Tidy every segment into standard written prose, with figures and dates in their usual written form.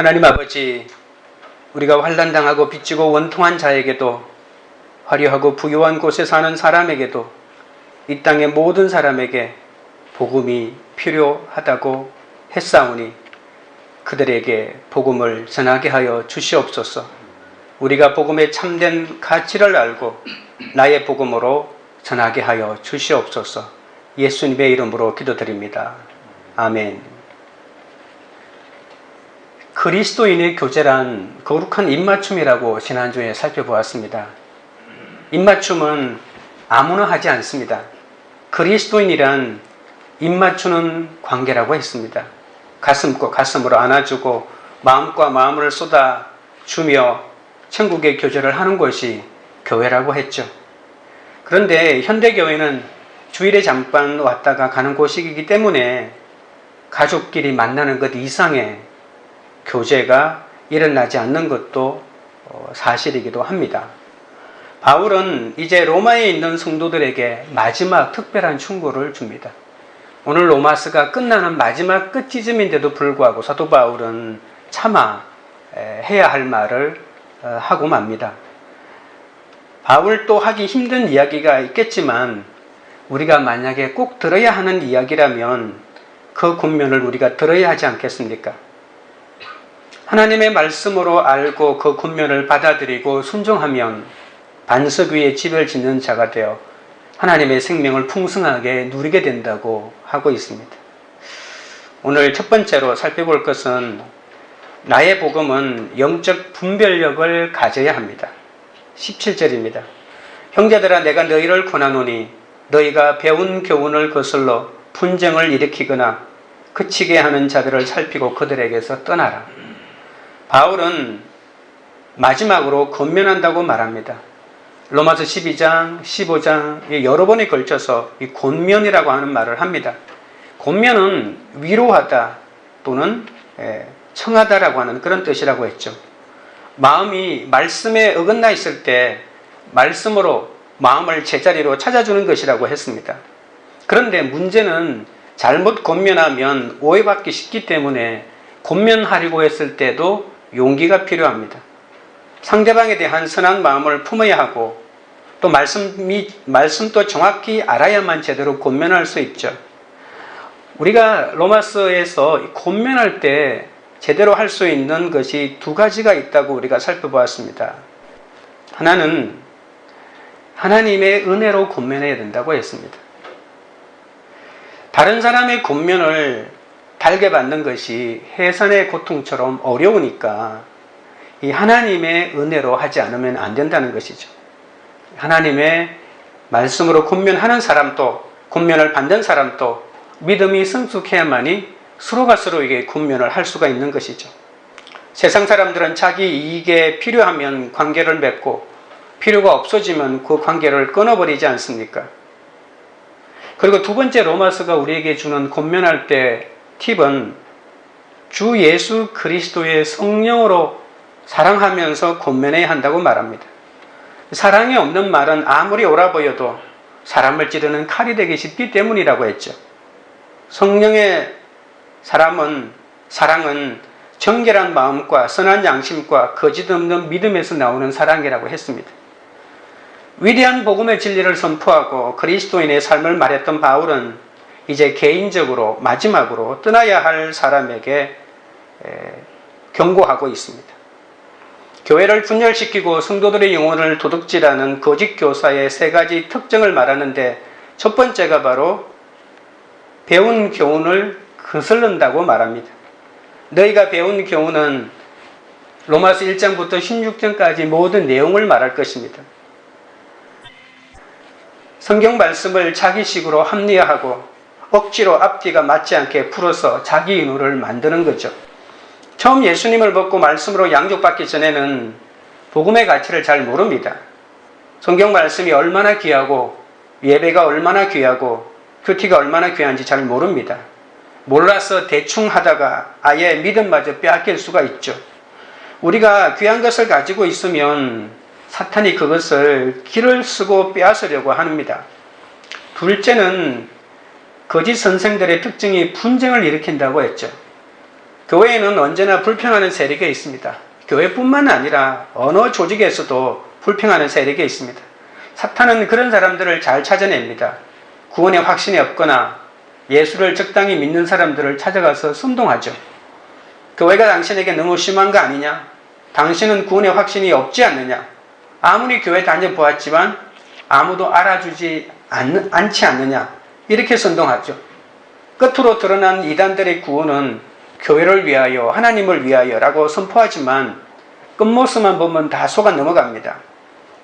하나님 아버지, 우리가 환난당하고 빚지고 원통한 자에게도, 화려하고 부유한 곳에 사는 사람에게도, 이 땅의 모든 사람에게 복음이 필요하다고 했사오니 그들에게 복음을 전하게 하여 주시옵소서. 우리가 복음의 참된 가치를 알고 나의 복음으로 전하게 하여 주시옵소서. 예수님의 이름으로 기도드립니다. 아멘. 그리스도인의 교제란 거룩한 입맞춤이라고 지난주에 살펴보았습니다. 입맞춤은 아무나 하지 않습니다. 그리스도인이란 입맞추는 관계라고 했습니다. 가슴과 가슴으로 안아주고 마음과 마음을 쏟아주며 천국의 교제를 하는 것이 교회라고 했죠. 그런데 현대교회는 주일에 잠깐 왔다가 가는 곳이기 때문에 가족끼리 만나는 것 이상의 교제가 일어나지 않는 것도 사실이기도 합니다. 바울은 이제 로마에 있는 성도들에게 마지막 특별한 충고를 줍니다. 오늘 로마서가 끝나는 마지막 끝지점인데도 불구하고 사도 바울은 차마 해야 할 말을 하고 맙니다. 바울도 하기 힘든 이야기가 있겠지만 우리가 만약에 꼭 들어야 하는 이야기라면 그 권면을 우리가 들어야 하지 않겠습니까? 하나님의 말씀으로 알고 그 권면을 받아들이고 순종하면 반석 위에 집을 짓는 자가 되어 하나님의 생명을 풍성하게 누리게 된다고 하고 있습니다. 오늘 첫 번째로 살펴볼 것은 나의 복음은 영적 분별력을 가져야 합니다. 17절입니다. 형제들아 내가 너희를 권하노니 너희가 배운 교훈을 거슬러 분쟁을 일으키거나 그치게 하는 자들을 살피고 그들에게서 떠나라. 바울은 마지막으로 권면한다고 말합니다. 로마서 12장, 15장에 여러 번에 걸쳐서 이 권면이라고 하는 말을 합니다. 권면은 위로하다 또는 청하다라고 하는 그런 뜻이라고 했죠. 마음이 말씀에 어긋나 있을 때 말씀으로 마음을 제자리로 찾아주는 것이라고 했습니다. 그런데 문제는 잘못 권면하면 오해받기 쉽기 때문에 권면하려고 했을 때도 용기가 필요합니다. 상대방에 대한 선한 마음을 품어야 하고 또 말씀도 정확히 알아야만 제대로 권면할 수 있죠. 우리가 로마서에서 권면할 때 제대로 할 수 있는 것이 두 가지가 있다고 우리가 살펴보았습니다. 하나는 하나님의 은혜로 권면해야 된다고 했습니다. 다른 사람의 권면을 달게 받는 것이 해산의 고통처럼 어려우니까 이 하나님의 은혜로 하지 않으면 안 된다는 것이죠. 하나님의 말씀으로 권면하는 사람도 권면을 받는 사람도 믿음이 성숙해야만이 서로가 서로에게 권면을 할 수가 있는 것이죠. 세상 사람들은 자기 이익에 필요하면 관계를 맺고 필요가 없어지면 그 관계를 끊어버리지 않습니까? 그리고 두 번째 로마서가 우리에게 주는 권면할 때 팁은 주 예수 그리스도의 성령으로 사랑하면서 권면해야 한다고 말합니다. 사랑이 없는 말은 아무리 옳아 보여도 사람을 찌르는 칼이 되기 쉽기 때문이라고 했죠. 성령의 사랑은 정결한 마음과 선한 양심과 거짓 없는 믿음에서 나오는 사랑이라고 했습니다. 위대한 복음의 진리를 선포하고 그리스도인의 삶을 말했던 바울은 이제 개인적으로 마지막으로 떠나야 할 사람에게 경고하고 있습니다. 교회를 분열시키고 성도들의 영혼을 도둑질하는 거짓 교사의 세 가지 특징을 말하는데 첫 번째가 바로 배운 교훈을 거슬른다고 말합니다. 너희가 배운 교훈은 로마서 1장부터 16장까지 모든 내용을 말할 것입니다. 성경 말씀을 자기식으로 합리화하고 억지로 앞뒤가 맞지 않게 풀어서 자기 인호를 만드는 거죠. 처음 예수님을 믿고 말씀으로 양육받기 전에는 복음의 가치를 잘 모릅니다. 성경 말씀이 얼마나 귀하고 예배가 얼마나 귀하고 큐티가 얼마나 귀한지 잘 모릅니다. 몰라서 대충 하다가 아예 믿음마저 빼앗길 수가 있죠. 우리가 귀한 것을 가지고 있으면 사탄이 그것을 길을 쓰고 빼앗으려고 합니다. 둘째는 거짓 선생들의 특징이 분쟁을 일으킨다고 했죠. 교회에는 언제나 불평하는 세력이 있습니다. 교회뿐만 아니라 어느 조직에서도 불평하는 세력이 있습니다. 사탄은 그런 사람들을 잘 찾아냅니다. 구원의 확신이 없거나 예수를 적당히 믿는 사람들을 찾아가서 선동하죠. 교회가 당신에게 너무 심한 거 아니냐? 당신은 구원의 확신이 없지 않느냐? 아무리 교회 다녀보았지만 아무도 알아주지 않지 않느냐? 이렇게 선동하죠. 끝으로 드러난 이단들의 구원은 교회를 위하여, 하나님을 위하여 라고 선포하지만 끝모습만 보면 다 속아 넘어갑니다.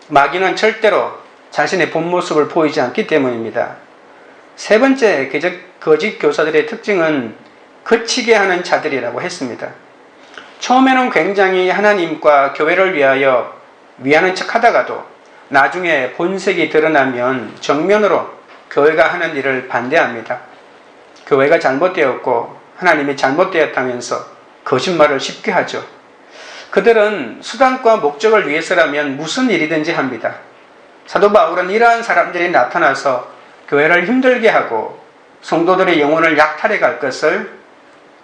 마귀는 절대로 자신의 본 모습을 보이지 않기 때문입니다. 세 번째, 거짓 교사들의 특징은 그치게 하는 자들이라고 했습니다. 처음에는 굉장히 하나님과 교회를 위하는 척 하다가도 나중에 본색이 드러나면 정면으로 교회가 하는 일을 반대합니다. 교회가 잘못되었고 하나님이 잘못되었다면서 거짓말을 쉽게 하죠. 그들은 수단과 목적을 위해서라면 무슨 일이든지 합니다. 사도 바울은 이러한 사람들이 나타나서 교회를 힘들게 하고 성도들의 영혼을 약탈해 갈 것을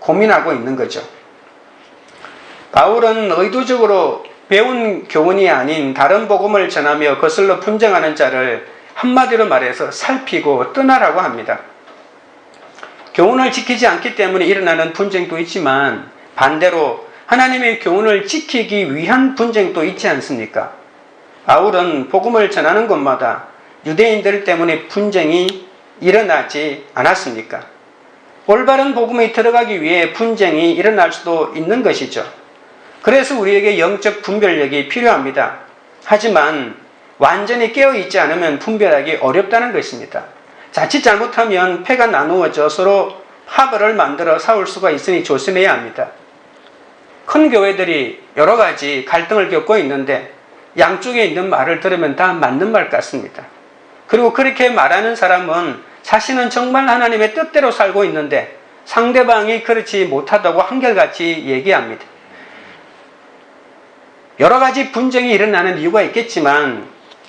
고민하고 있는 거죠. 바울은 의도적으로 배운 교훈이 아닌 다른 복음을 전하며 거슬러 분쟁하는 자를 한마디로 말해서 살피고 떠나라고 합니다. 교훈을 지키지 않기 때문에 일어나는 분쟁도 있지만 반대로 하나님의 교훈을 지키기 위한 분쟁도 있지 않습니까? 바울은 복음을 전하는 곳마다 유대인들 때문에 분쟁이 일어나지 않았습니까? 올바른 복음에 들어가기 위해 분쟁이 일어날 수도 있는 것이죠. 그래서 우리에게 영적 분별력이 필요합니다. 하지만 완전히 깨어있지 않으면 분별하기 어렵다는 것입니다. 자칫 잘못하면 패가 나누어져 서로 파벌을 만들어 싸울 수가 있으니 조심해야 합니다. 큰 교회들이 여러 가지 갈등을 겪고 있는데 양쪽에 있는 말을 들으면 다 맞는 말 같습니다. 그리고 그렇게 말하는 사람은 자신은 정말 하나님의 뜻대로 살고 있는데 상대방이 그렇지 못하다고 한결같이 얘기합니다. 여러 가지 분쟁이 일어나는 이유가 있겠지만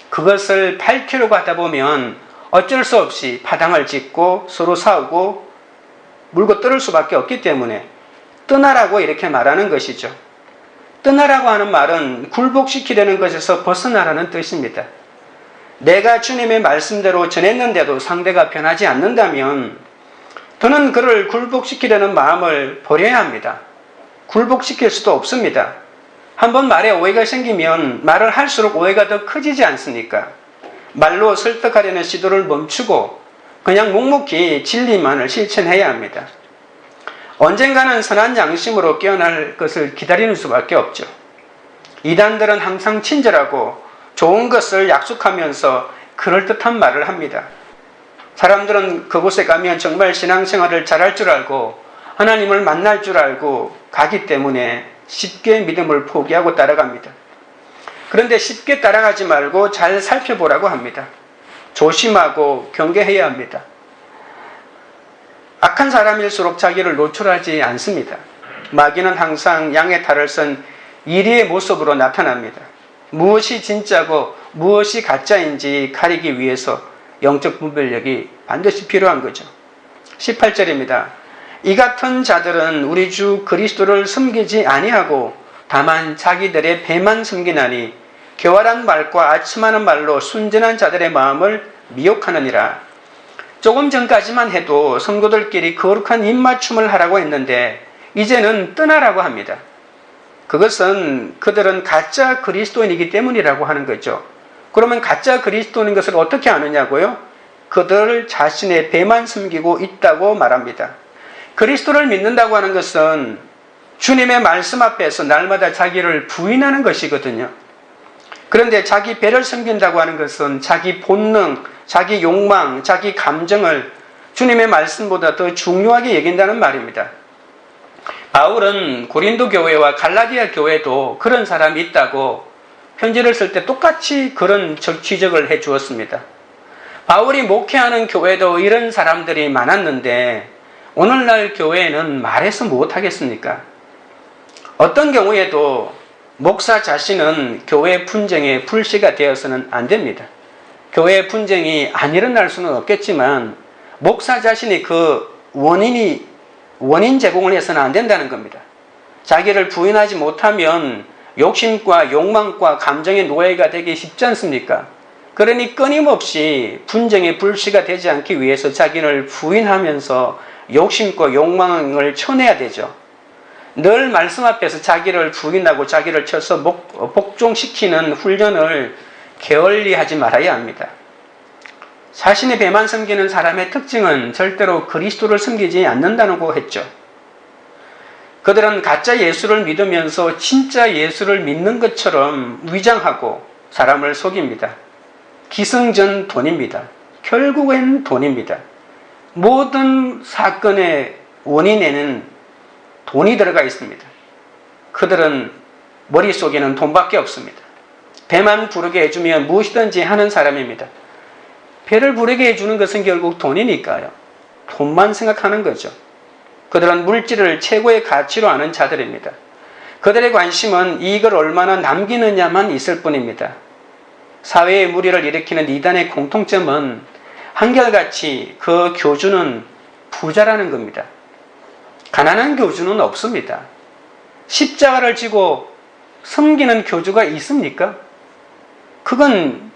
그것을 밝히려고 하다 보면 어쩔 수 없이 파당을 짓고 서로 싸우고 물고 뜯을 수밖에 없기 때문에 떠나라고 이렇게 말하는 것이죠. 떠나라고 하는 말은 굴복시키려는 것에서 벗어나라는 뜻입니다. 내가 주님의 말씀대로 전했는데도 상대가 변하지 않는다면 저는 그를 굴복시키려는 마음을 버려야 합니다. 굴복시킬 수도 없습니다. 한번 말에 오해가 생기면 말을 할수록 오해가 더 커지지 않습니까? 말로 설득하려는 시도를 멈추고 그냥 묵묵히 진리만을 실천해야 합니다. 언젠가는 선한 양심으로 깨어날 것을 기다리는 수밖에 없죠. 이단들은 항상 친절하고 좋은 것을 약속하면서 그럴듯한 말을 합니다. 사람들은 그곳에 가면 정말 신앙생활을 잘할 줄 알고 하나님을 만날 줄 알고 가기 때문에 쉽게 믿음을 포기하고 따라갑니다. 그런데 쉽게 따라가지 말고 잘 살펴보라고 합니다. 조심하고 경계해야 합니다. 악한 사람일수록 자기를 노출하지 않습니다. 마귀는 항상 양의 탈을 쓴 이리의 모습으로 나타납니다. 무엇이 진짜고 무엇이 가짜인지 가리기 위해서 영적 분별력이 반드시 필요한 거죠. 18절입니다. 이 같은 자들은 우리 주 그리스도를 섬기지 아니하고 다만 자기들의 배만 섬기나니 교활한 말과 아첨하는 말로 순전한 자들의 마음을 미혹하느니라. 조금 전까지만 해도 성도들끼리 거룩한 입맞춤을 하라고 했는데 이제는 떠나라고 합니다. 그것은 그들은 가짜 그리스도인이기 때문이라고 하는 거죠. 그러면 가짜 그리스도인 것을 어떻게 아느냐고요? 그들 자신의 배만 섬기고 있다고 말합니다. 그리스도를 믿는다고 하는 것은 주님의 말씀 앞에서 날마다 자기를 부인하는 것이거든요. 그런데 자기 배를 섬긴다고 하는 것은 자기 본능, 자기 욕망, 자기 감정을 주님의 말씀보다 더 중요하게 여긴다는 말입니다. 바울은 고린도 교회와 갈라디아 교회도 그런 사람이 있다고 편지를 쓸 때 똑같이 그런 지적을 해 주었습니다. 바울이 목회하는 교회도 이런 사람들이 많았는데 오늘날 교회는 말해서 못하겠습니까? 어떤 경우에도 목사 자신은 교회 분쟁의 불씨가 되어서는 안 됩니다. 교회 분쟁이 안 일어날 수는 없겠지만 목사 자신이 그 원인이 원인 제공을 해서는 안 된다는 겁니다. 자기를 부인하지 못하면 욕심과 욕망과 감정의 노예가 되기 쉽지 않습니까? 그러니 끊임없이 분쟁의 불씨가 되지 않기 위해서 자기를 부인하면서 욕심과 욕망을 쳐내야 되죠. 늘 말씀 앞에서 자기를 부인하고 자기를 쳐서 복종시키는 훈련을 게을리하지 말아야 합니다. 자신의 배만 섬기는 사람의 특징은 절대로 그리스도를 섬기지 않는다고 했죠. 그들은 가짜 예수를 믿으면서 진짜 예수를 믿는 것처럼 위장하고 사람을 속입니다. 기승전 돈입니다. 결국엔 돈입니다. 모든 사건의 원인에는 돈이 들어가 있습니다. 그들은 머릿속에는 돈밖에 없습니다. 배만 부르게 해주면 무엇이든지 하는 사람입니다. 배를 부르게 해주는 것은 결국 돈이니까요. 돈만 생각하는 거죠. 그들은 물질을 최고의 가치로 아는 자들입니다. 그들의 관심은 이익을 얼마나 남기느냐만 있을 뿐입니다. 사회의 무리를 일으키는 이단의 공통점은 한결같이 그 교주는 부자라는 겁니다. 가난한 교주는 없습니다. 십자가를 지고 섬기는 교주가 있습니까? 그건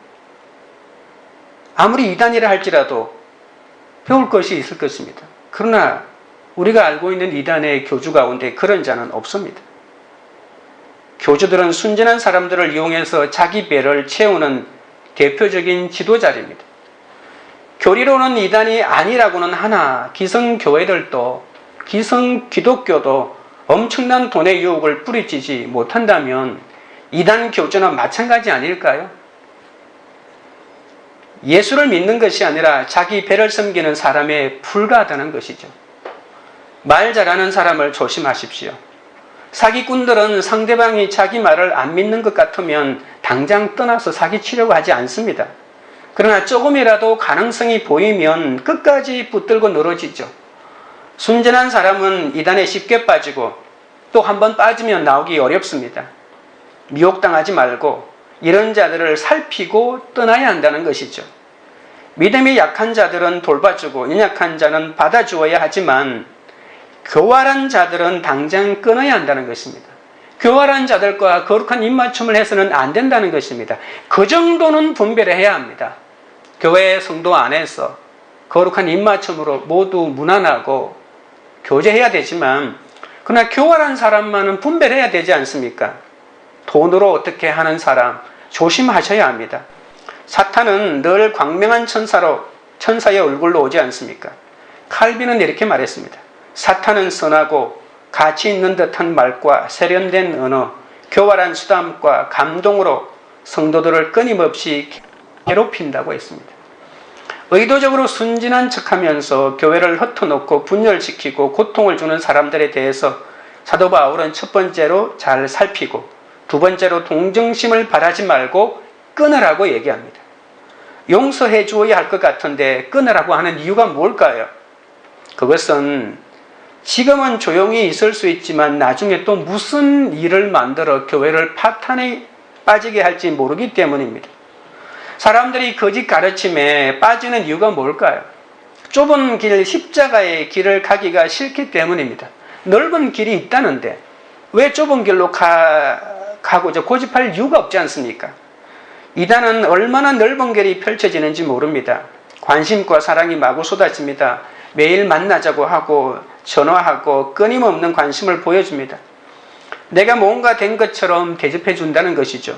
아무리 이단이라 할지라도 배울 것이 있을 것입니다. 그러나 우리가 알고 있는 이단의 교주 가운데 그런 자는 없습니다. 교주들은 순전한 사람들을 이용해서 자기 배를 채우는 대표적인 지도자입니다. 교리로는 이단이 아니라고는 하나 기성교회들도 기성기독교도 엄청난 돈의 유혹을 뿌리치지 못한다면 이단 교주는 마찬가지 아닐까요? 예수를 믿는 것이 아니라 자기 배를 섬기는 사람에 불과하다는 것이죠. 말 잘하는 사람을 조심하십시오. 사기꾼들은 상대방이 자기 말을 안 믿는 것 같으면 당장 떠나서 사기치려고 하지 않습니다. 그러나 조금이라도 가능성이 보이면 끝까지 붙들고 늘어지죠. 순전한 사람은 이단에 쉽게 빠지고 또 한 번 빠지면 나오기 어렵습니다. 미혹당하지 말고 이런 자들을 살피고 떠나야 한다는 것이죠. 믿음이 약한 자들은 돌봐주고 연약한 자는 받아주어야 하지만 교활한 자들은 당장 끊어야 한다는 것입니다. 교활한 자들과 거룩한 입맞춤을 해서는 안 된다는 것입니다. 그 정도는 분별해야 합니다. 교회 성도 안에서 거룩한 입맞춤으로 모두 무난하고 교제해야 되지만 그러나 교활한 사람만은 분별해야 되지 않습니까? 돈으로 어떻게 하는 사람 조심하셔야 합니다. 사탄은 늘 광명한 천사의 얼굴로 오지 않습니까? 칼빈은 이렇게 말했습니다. 사탄은 선하고 가치 있는 듯한 말과 세련된 언어, 교활한 수담과 감동으로 성도들을 끊임없이 괴롭힌다고 했습니다. 의도적으로 순진한 척하면서 교회를 흩어놓고 분열시키고 고통을 주는 사람들에 대해서 사도 바울은 첫 번째로 잘 살피고 두 번째로 동정심을 바라지 말고 끊으라고 얘기합니다. 용서해 주어야 할 것 같은데 끊으라고 하는 이유가 뭘까요? 그것은 지금은 조용히 있을 수 있지만 나중에 또 무슨 일을 만들어 교회를 파탄에 빠지게 할지 모르기 때문입니다. 사람들이 거짓 가르침에 빠지는 이유가 뭘까요? 좁은 길, 십자가의 길을 가기가 싫기 때문입니다. 넓은 길이 있다는데 왜 좁은 길로 가고자 고집할 이유가 없지 않습니까? 이단은 얼마나 넓은 길이 펼쳐지는지 모릅니다. 관심과 사랑이 마구 쏟아집니다. 매일 만나자고 하고 전화하고 끊임없는 관심을 보여줍니다. 내가 뭔가 된 것처럼 대접해 준다는 것이죠.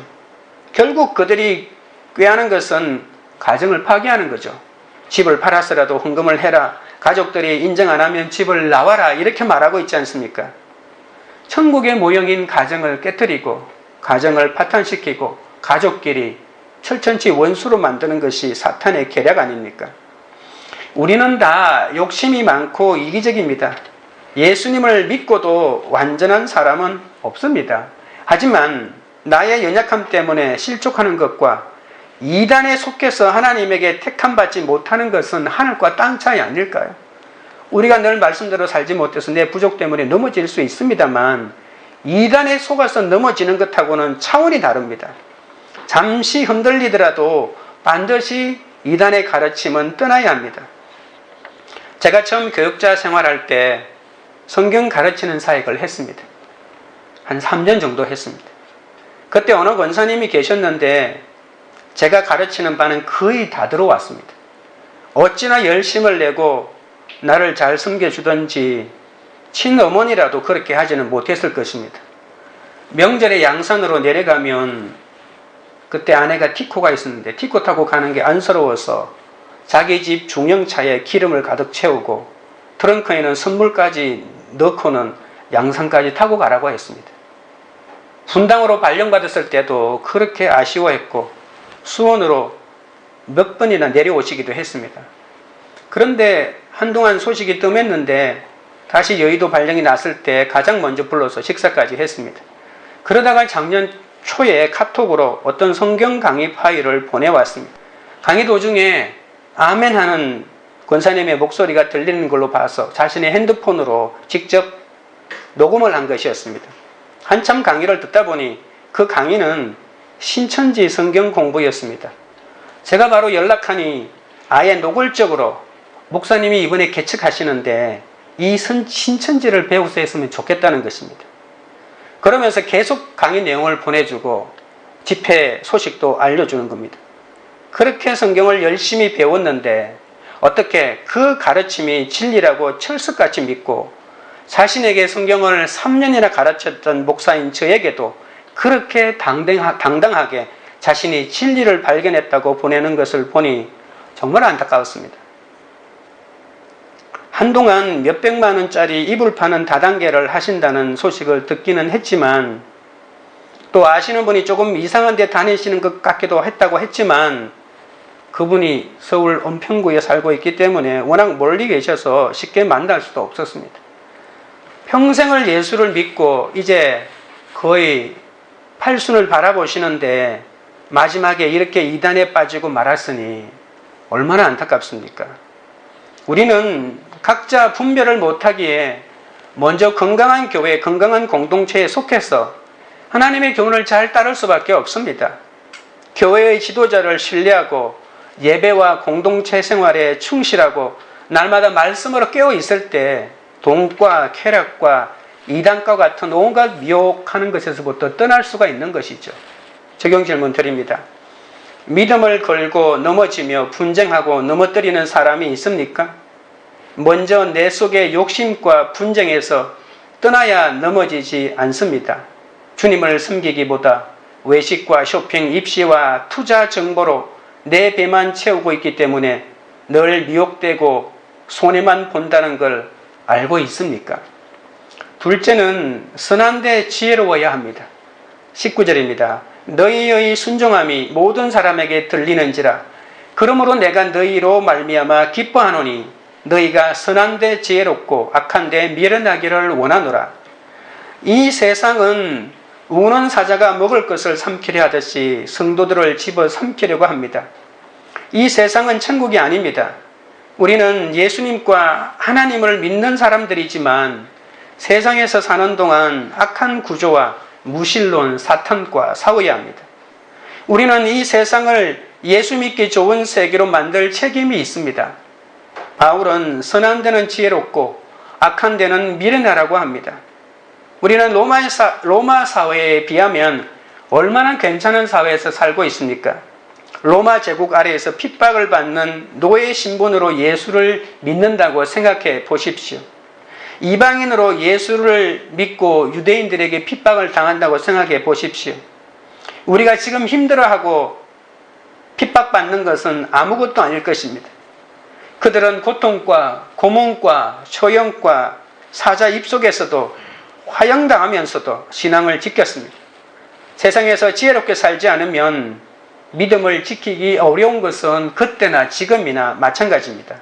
결국 그들이 꾀하는 것은 가정을 파괴하는 거죠. 집을 팔아서라도 헌금을 해라. 가족들이 인정 안 하면 집을 나와라. 이렇게 말하고 있지 않습니까? 천국의 모형인 가정을 깨뜨리고 가정을 파탄시키고 가족끼리 철천지 원수로 만드는 것이 사탄의 계략 아닙니까? 우리는 다 욕심이 많고 이기적입니다. 예수님을 믿고도 완전한 사람은 없습니다. 하지만 나의 연약함 때문에 실족하는 것과 이단에 속해서 하나님에게 택함받지 못하는 것은 하늘과 땅 차이 아닐까요? 우리가 늘 말씀대로 살지 못해서 내 부족 때문에 넘어질 수 있습니다만 이단에 속아서 넘어지는 것하고는 차원이 다릅니다. 잠시 흔들리더라도 반드시 이단의 가르침은 떠나야 합니다. 제가 처음 교육자 생활할 때 성경 가르치는 사역을 했습니다. 한 3년 정도 했습니다. 그때 어느 권사님이 계셨는데 제가 가르치는 바는 거의 다 들어왔습니다. 어찌나 열심을 내고 나를 잘 섬겨주던지 친어머니라도 그렇게 하지는 못했을 것입니다. 명절에 양산으로 내려가면 그때 아내가 티코가 있었는데 티코 타고 가는 게 안쓰러워서 자기 집 중형차에 기름을 가득 채우고 트렁크에는 선물까지 넣고는 양산까지 타고 가라고 했습니다. 분당으로 발령받았을 때도 그렇게 아쉬워했고 수원으로 몇 번이나 내려오시기도 했습니다. 그런데 한동안 소식이 뜸했는데 다시 여의도 발령이 났을 때 가장 먼저 불러서 식사까지 했습니다. 그러다가 작년 초에 카톡으로 어떤 성경 강의 파일을 보내왔습니다. 강의 도중에 아멘 하는 권사님의 목소리가 들리는 걸로 봐서 자신의 핸드폰으로 직접 녹음을 한 것이었습니다. 한참 강의를 듣다 보니 그 강의는 신천지 성경 공부였습니다. 제가 바로 연락하니 아예 노골적으로 목사님이 이번에 개척하시는데 이 신천지를 배우서 했으면 좋겠다는 것입니다. 그러면서 계속 강의 내용을 보내주고 집회 소식도 알려주는 겁니다. 그렇게 성경을 열심히 배웠는데 어떻게 그 가르침이 진리라고 철석같이 믿고 자신에게 성경을 3년이나 가르쳤던 목사인 저에게도 그렇게 당당하게 자신이 진리를 발견했다고 보내는 것을 보니 정말 안타까웠습니다. 한동안 몇백만 원짜리 이불 파는 다단계를 하신다는 소식을 듣기는 했지만 또 아시는 분이 조금 이상한 데 다니시는 것 같기도 했다고 했지만 그분이 서울 은평구에 살고 있기 때문에 워낙 멀리 계셔서 쉽게 만날 수도 없었습니다. 평생을 예수를 믿고 이제 거의 팔순을 바라보시는데 마지막에 이렇게 이단에 빠지고 말았으니 얼마나 안타깝습니까? 우리는 각자 분별을 못하기에 먼저 건강한 교회, 건강한 공동체에 속해서 하나님의 교훈을 잘 따를 수밖에 없습니다. 교회의 지도자를 신뢰하고 예배와 공동체 생활에 충실하고 날마다 말씀으로 깨어 있을 때 돈과 쾌락과 이단과 같은 온갖 미혹하는 것에서부터 떠날 수가 있는 것이죠. 적용 질문 드립니다. 믿음을 걸고 넘어지며 분쟁하고 넘어뜨리는 사람이 있습니까? 먼저 내 속의 욕심과 분쟁에서 떠나야 넘어지지 않습니다. 주님을 섬기기보다 외식과 쇼핑, 입시와 투자 정보로 내 배만 채우고 있기 때문에 늘 미혹되고 손해만 본다는 걸 알고 있습니까? 둘째는 선한데 지혜로워야 합니다. 19절입니다. 너희의 순종함이 모든 사람에게 들리는지라 그러므로 내가 너희로 말미암아 기뻐하노니 너희가 선한데 지혜롭고 악한데 미련하기를 원하노라. 이 세상은 우는 사자가 먹을 것을 삼키려 하듯이 성도들을 집어 삼키려고 합니다. 이 세상은 천국이 아닙니다. 우리는 예수님과 하나님을 믿는 사람들이지만 세상에서 사는 동안 악한 구조와 무신론, 사탄과 싸워야 합니다. 우리는 이 세상을 예수 믿기 좋은 세계로 만들 책임이 있습니다. 바울은 선한 데는 지혜롭고 악한 데는 미련하라고 합니다. 우리는 로마 사회에 비하면 얼마나 괜찮은 사회에서 살고 있습니까? 로마 제국 아래에서 핍박을 받는 노예 신분으로 예수를 믿는다고 생각해 보십시오. 이방인으로 예수를 믿고 유대인들에게 핍박을 당한다고 생각해 보십시오. 우리가 지금 힘들어하고 핍박받는 것은 아무것도 아닐 것입니다. 그들은 고통과 고문과 초형과 사자 입속에서도 화형당하면서도 신앙을 지켰습니다. 세상에서 지혜롭게 살지 않으면 믿음을 지키기 어려운 것은 그때나 지금이나 마찬가지입니다.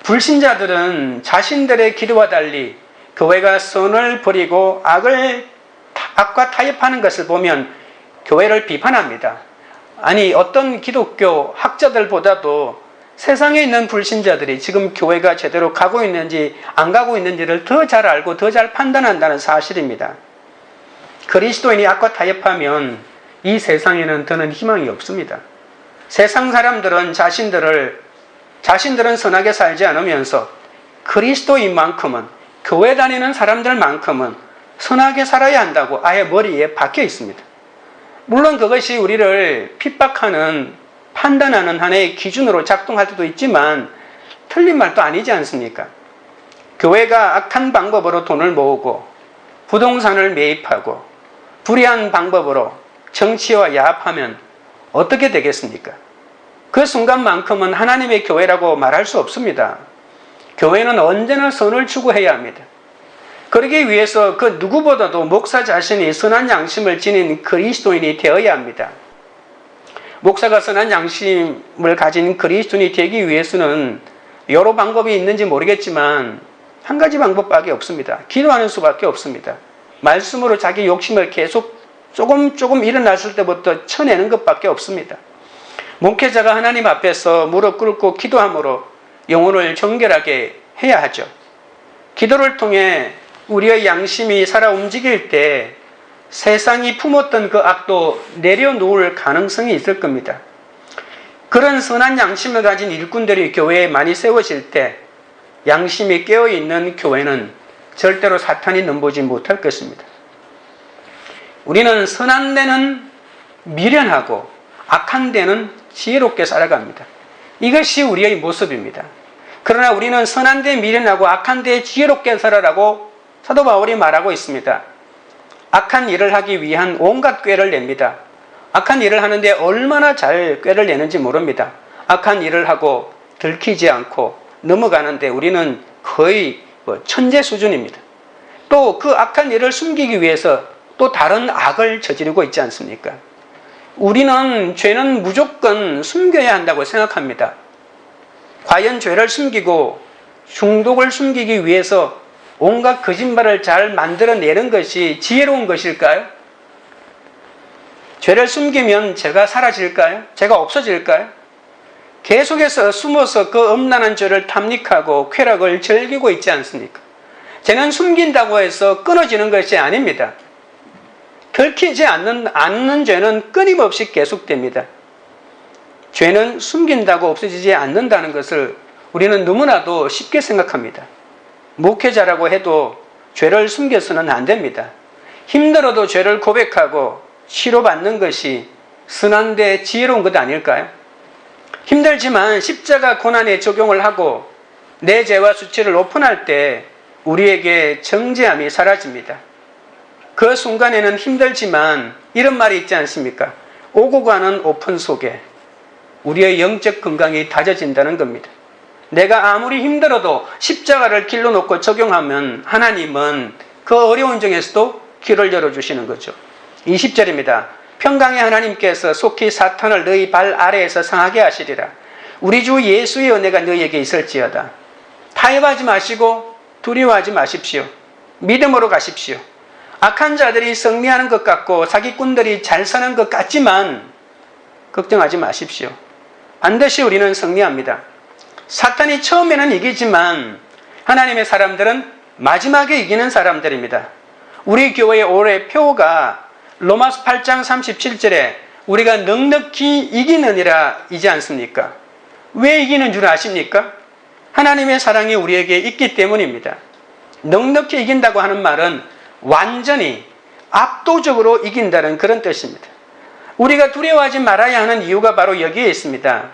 불신자들은 자신들의 기도와 달리 교회가 선을 버리고 악과 타협하는 것을 보면 교회를 비판합니다. 아니 어떤 기독교 학자들보다도 세상에 있는 불신자들이 지금 교회가 제대로 가고 있는지 안 가고 있는지를 더 잘 알고 더 잘 판단한다는 사실입니다. 그리스도인이 악과 타협하면 이 세상에는 더는 희망이 없습니다. 세상 사람들은 자신들은 선하게 살지 않으면서 그리스도인만큼은 교회 다니는 사람들만큼은 선하게 살아야 한다고 아예 머리에 박혀 있습니다. 물론 그것이 우리를 핍박하는, 판단하는 하나의 기준으로 작동할 때도 있지만 틀린 말도 아니지 않습니까? 교회가 악한 방법으로 돈을 모으고 부동산을 매입하고 불의한 방법으로 정치와 야합하면 어떻게 되겠습니까? 그 순간만큼은 하나님의 교회라고 말할 수 없습니다. 교회는 언제나 선을 추구해야 합니다. 그러기 위해서 그 누구보다도 목사 자신이 선한 양심을 지닌 그리스도인이 되어야 합니다. 목사가 선한 양심을 가진 그리스도인이 되기 위해서는 여러 방법이 있는지 모르겠지만 한 가지 방법밖에 없습니다. 기도하는 수밖에 없습니다. 말씀으로 자기 욕심을 계속 조금 일어났을 때부터 쳐내는 것밖에 없습니다. 목회자가 하나님 앞에서 무릎 꿇고 기도함으로 영혼을 정결하게 해야 하죠. 기도를 통해 우리의 양심이 살아 움직일 때 세상이 품었던 그 악도 내려놓을 가능성이 있을 겁니다. 그런 선한 양심을 가진 일꾼들이 교회에 많이 세워질 때 양심이 깨어있는 교회는 절대로 사탄이 넘보지 못할 것입니다. 우리는 선한 데는 미련하고 악한 데는 지혜롭게 살아갑니다. 이것이 우리의 모습입니다. 그러나 우리는 선한 데 미련하고 악한 데 지혜롭게 살아라고 사도 바울이 말하고 있습니다. 악한 일을 하기 위한 온갖 꾀를 냅니다. 악한 일을 하는데 얼마나 잘 꾀를 내는지 모릅니다. 악한 일을 하고 들키지 않고 넘어가는데 우리는 거의 천재 수준입니다. 또 그 악한 일을 숨기기 위해서 또 다른 악을 저지르고 있지 않습니까? 우리는 죄는 무조건 숨겨야 한다고 생각합니다. 과연 죄를 숨기고 중독을 숨기기 위해서 온갖 거짓말을 잘 만들어내는 것이 지혜로운 것일까요? 죄를 숨기면 죄가 사라질까요? 죄가 없어질까요? 계속해서 숨어서 그 엄란한 죄를 탐닉하고 쾌락을 즐기고 있지 않습니까? 죄는 숨긴다고 해서 끊어지는 것이 아닙니다. 들키지 않는 죄는 끊임없이 계속됩니다. 죄는 숨긴다고 없어지지 않는다는 것을 우리는 너무나도 쉽게 생각합니다. 목회자라고 해도 죄를 숨겨서는 안 됩니다. 힘들어도 죄를 고백하고 치료받는 것이 선한데 지혜로운 것 아닐까요? 힘들지만 십자가 고난에 적용을 하고 내 죄와 수치를 오픈할 때 우리에게 정죄함이 사라집니다. 그 순간에는 힘들지만 이런 말이 있지 않습니까? 오고 가는 오픈 속에 우리의 영적 건강이 다져진다는 겁니다. 내가 아무리 힘들어도 십자가를 길로 놓고 적용하면 하나님은 그 어려운 중에서도 길을 열어주시는 거죠. 20절입니다. 평강의 하나님께서 속히 사탄을 너희 발 아래에서 상하게 하시리라. 우리 주 예수의 은혜가 너희에게 있을지어다. 타협하지 마시고 두려워하지 마십시오. 믿음으로 가십시오. 악한 자들이 승리하는 것 같고 사기꾼들이 잘 사는 것 같지만 걱정하지 마십시오. 반드시 우리는 승리합니다. 사탄이 처음에는 이기지만 하나님의 사람들은 마지막에 이기는 사람들입니다. 우리 교회의 올해 표가 로마서 8장 37절에 우리가 넉넉히 이기느니라 이지 않습니까? 왜 이기는 줄 아십니까? 하나님의 사랑이 우리에게 있기 때문입니다. 넉넉히 이긴다고 하는 말은 완전히 압도적으로 이긴다는 그런 뜻입니다. 우리가 두려워하지 말아야 하는 이유가 바로 여기에 있습니다.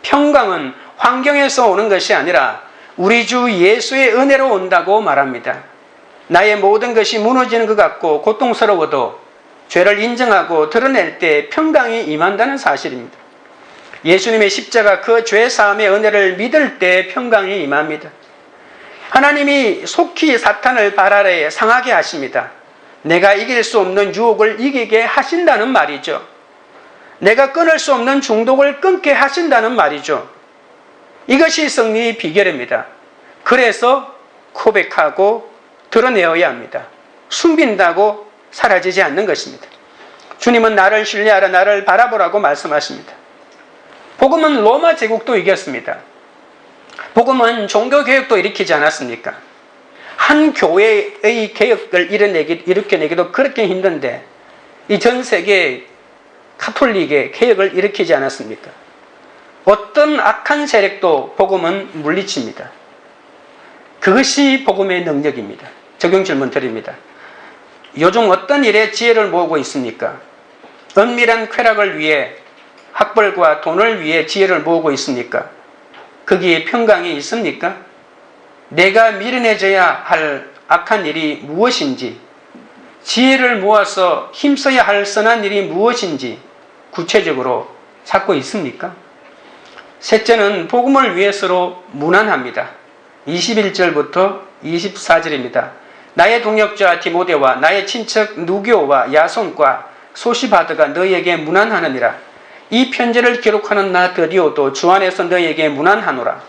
평강은 환경에서 오는 것이 아니라 우리 주 예수의 은혜로 온다고 말합니다. 나의 모든 것이 무너지는 것 같고 고통스러워도 죄를 인정하고 드러낼 때 평강이 임한다는 사실입니다. 예수님의 십자가 그 죄 사함의 은혜를 믿을 때 평강이 임합니다. 하나님이 속히 사탄을 발 아래에 상하게 하십니다. 내가 이길 수 없는 유혹을 이기게 하신다는 말이죠. 내가 끊을 수 없는 중독을 끊게 하신다는 말이죠. 이것이 승리의 비결입니다. 그래서 고백하고 드러내어야 합니다. 숨긴다고 사라지지 않는 것입니다. 주님은 나를 신뢰하라, 나를 바라보라고 말씀하십니다. 복음은 로마 제국도 이겼습니다. 복음은 종교개혁도 일으키지 않았습니까? 한 교회의 개혁을 일으켜내기도 그렇게 힘든데 이 전 세계 카톨릭의 개혁을 일으키지 않았습니까? 어떤 악한 세력도 복음은 물리칩니다. 그것이 복음의 능력입니다. 적용 질문 드립니다. 요즘 어떤 일에 지혜를 모으고 있습니까? 은밀한 쾌락을 위해, 학벌과 돈을 위해 지혜를 모으고 있습니까? 거기에 평강이 있습니까? 내가 미련해져야 할 악한 일이 무엇인지, 지혜를 모아서 힘써야 할 선한 일이 무엇인지 구체적으로 찾고 있습니까? 셋째는 복음을 위해서로 문안합니다. 21절부터 24절입니다. 나의 동역자 디모데와 나의 친척 누교와 야손과 소시바드가 너희에게 문안하느니라. 이 편지를 기록하는 나 드디오도 주 안에서 너희에게 문안하노라.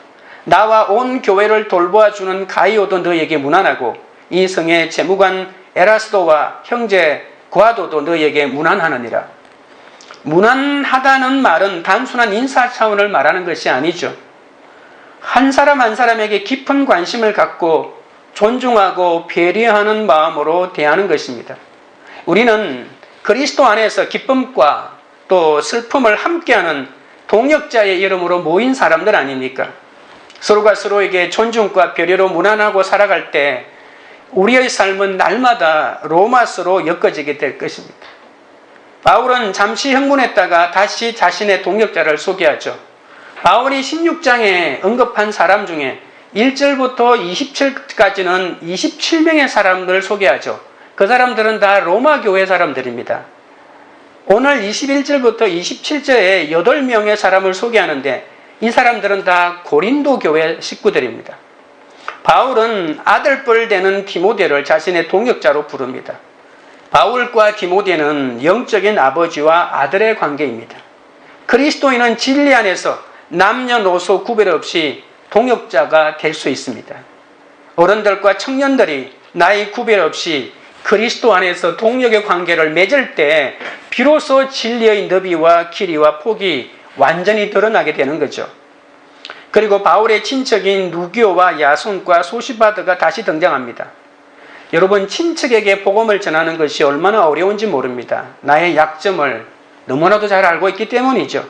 나와 온 교회를 돌보아주는 가이오도 너희에게 문안하고 이 성의 재무관 에라스도와 형제 고아도도 너희에게 문안하느니라. 문안하다는 말은 단순한 인사 차원을 말하는 것이 아니죠. 한 사람 한 사람에게 깊은 관심을 갖고 존중하고 배려하는 마음으로 대하는 것입니다. 우리는 그리스도 안에서 기쁨과 또 슬픔을 함께하는 동역자의 이름으로 모인 사람들 아닙니까? 서로가 서로에게 존중과 배려로 무난하고 살아갈 때 우리의 삶은 날마다 로마서로 엮어지게 될 것입니다. 바울은 잠시 흥분했다가 다시 자신의 동역자를 소개하죠. 바울이 16장에 언급한 사람 중에 1절부터 27까지는 27명의 사람들을 소개하죠. 그 사람들은 다 로마 교회 사람들입니다. 오늘 21절부터 27절에 8명의 사람을 소개하는데 이 사람들은 다 고린도 교회 식구들입니다. 바울은 아들뻘 되는 디모데를 자신의 동역자로 부릅니다. 바울과 디모데는 영적인 아버지와 아들의 관계입니다. 그리스도인은 진리 안에서 남녀노소 구별 없이 동역자가 될 수 있습니다. 어른들과 청년들이 나이 구별 없이 그리스도 안에서 동역의 관계를 맺을 때 비로소 진리의 너비와 길이와 폭이 완전히 드러나게 되는 거죠. 그리고 바울의 친척인 누기오와 야손과 소시바드가 다시 등장합니다. 여러분, 친척에게 복음을 전하는 것이 얼마나 어려운지 모릅니다. 나의 약점을 너무나도 잘 알고 있기 때문이죠.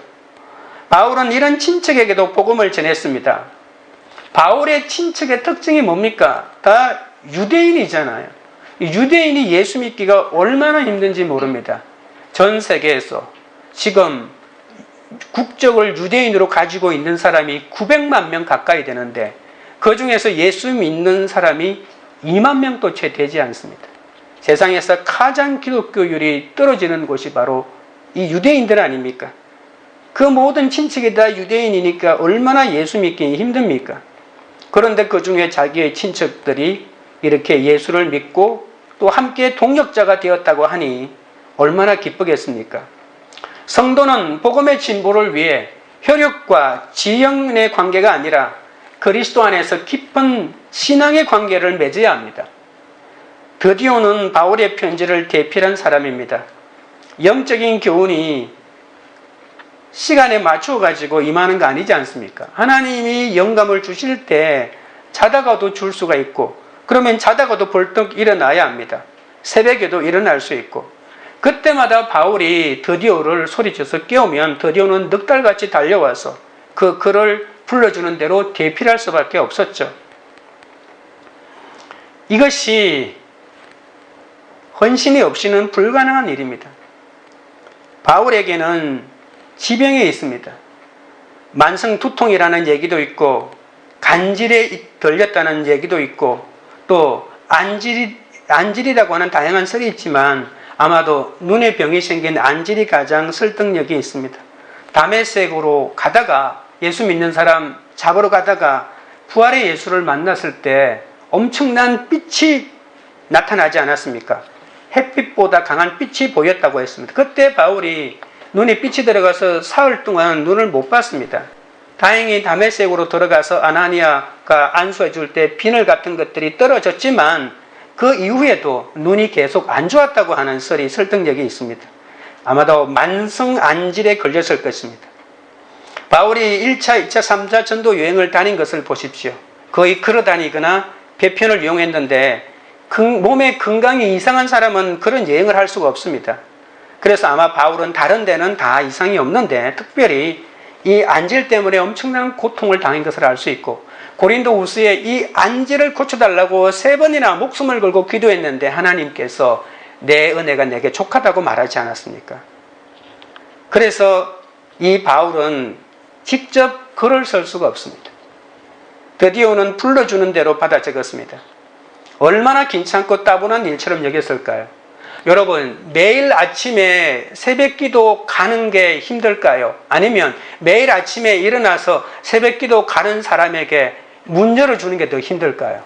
바울은 이런 친척에게도 복음을 전했습니다. 바울의 친척의 특징이 뭡니까? 다 유대인이잖아요. 유대인이 예수 믿기가 얼마나 힘든지 모릅니다. 전 세계에서 지금 국적을 유대인으로 가지고 있는 사람이 900만 명 가까이 되는데 그 중에서 예수 믿는 사람이 2만 명도 채 되지 않습니다. 세상에서 가장 기독교율이 떨어지는 곳이 바로 이 유대인들 아닙니까? 그 모든 친척이 다 유대인이니까 얼마나 예수 믿기 힘듭니까? 그런데 그 중에 자기의 친척들이 이렇게 예수를 믿고 또 함께 동역자가 되었다고 하니 얼마나 기쁘겠습니까? 성도는 복음의 진보를 위해 혈육과 지형의 관계가 아니라 그리스도 안에서 깊은 신앙의 관계를 맺어야 합니다. 드디오는 바울의 편지를 대필한 사람입니다. 영적인 교훈이 시간에 맞추어 가지고 임하는 거 아니지 않습니까? 하나님이 영감을 주실 때 자다가도 줄 수가 있고 그러면 자다가도 벌떡 일어나야 합니다. 새벽에도 일어날 수 있고 그때마다 바울이 드디오를 소리쳐서 깨우면 드디오는 늑달같이 달려와서 그 글을 불러주는 대로 대필할 수밖에 없었죠. 이것이 헌신이 없이는 불가능한 일입니다. 바울에게는 지병이 있습니다. 만성두통이라는 얘기도 있고 간질에 걸렸다는 얘기도 있고 또 안질이라고 하는 다양한 설이 있지만 아마도 눈에 병이 생긴 안질이 가장 설득력이 있습니다. 다메섹으로 가다가 예수 믿는 사람 잡으러 가다가 부활의 예수를 만났을 때 엄청난 빛이 나타나지 않았습니까? 햇빛보다 강한 빛이 보였다고 했습니다. 그때 바울이 눈에 빛이 들어가서 사흘 동안 눈을 못 봤습니다. 다행히 다메섹으로 들어가서 아나니아가 안수해 줄 때 비늘 같은 것들이 떨어졌지만 그 이후에도 눈이 계속 안 좋았다고 하는 설이 설득력이 있습니다. 아마도 만성 안질에 걸렸을 것입니다. 바울이 1차, 2차, 3차 전도 여행을 다닌 것을 보십시오. 거의 걸어다니거나 배편을 이용했는데 몸에 건강이 이상한 사람은 그런 여행을 할 수가 없습니다. 그래서 아마 바울은 다른 데는 다 이상이 없는데 특별히 이 안질 때문에 엄청난 고통을 당한 것을 알 수 있고 고린도 후서에 이 안지를 고쳐달라고 3번이나 목숨을 걸고 기도했는데 하나님께서 내 은혜가 내게 족하다고 말하지 않았습니까? 그래서 이 바울은 직접 글을 쓸 수가 없습니다. 드디어는 불러주는 대로 받아 적었습니다. 얼마나 괜찮고 따분한 일처럼 여겼을까요? 여러분, 매일 아침에 새벽기도 가는 게 힘들까요? 아니면 매일 아침에 일어나서 새벽기도 가는 사람에게 문 열어주는 게 더 힘들까요?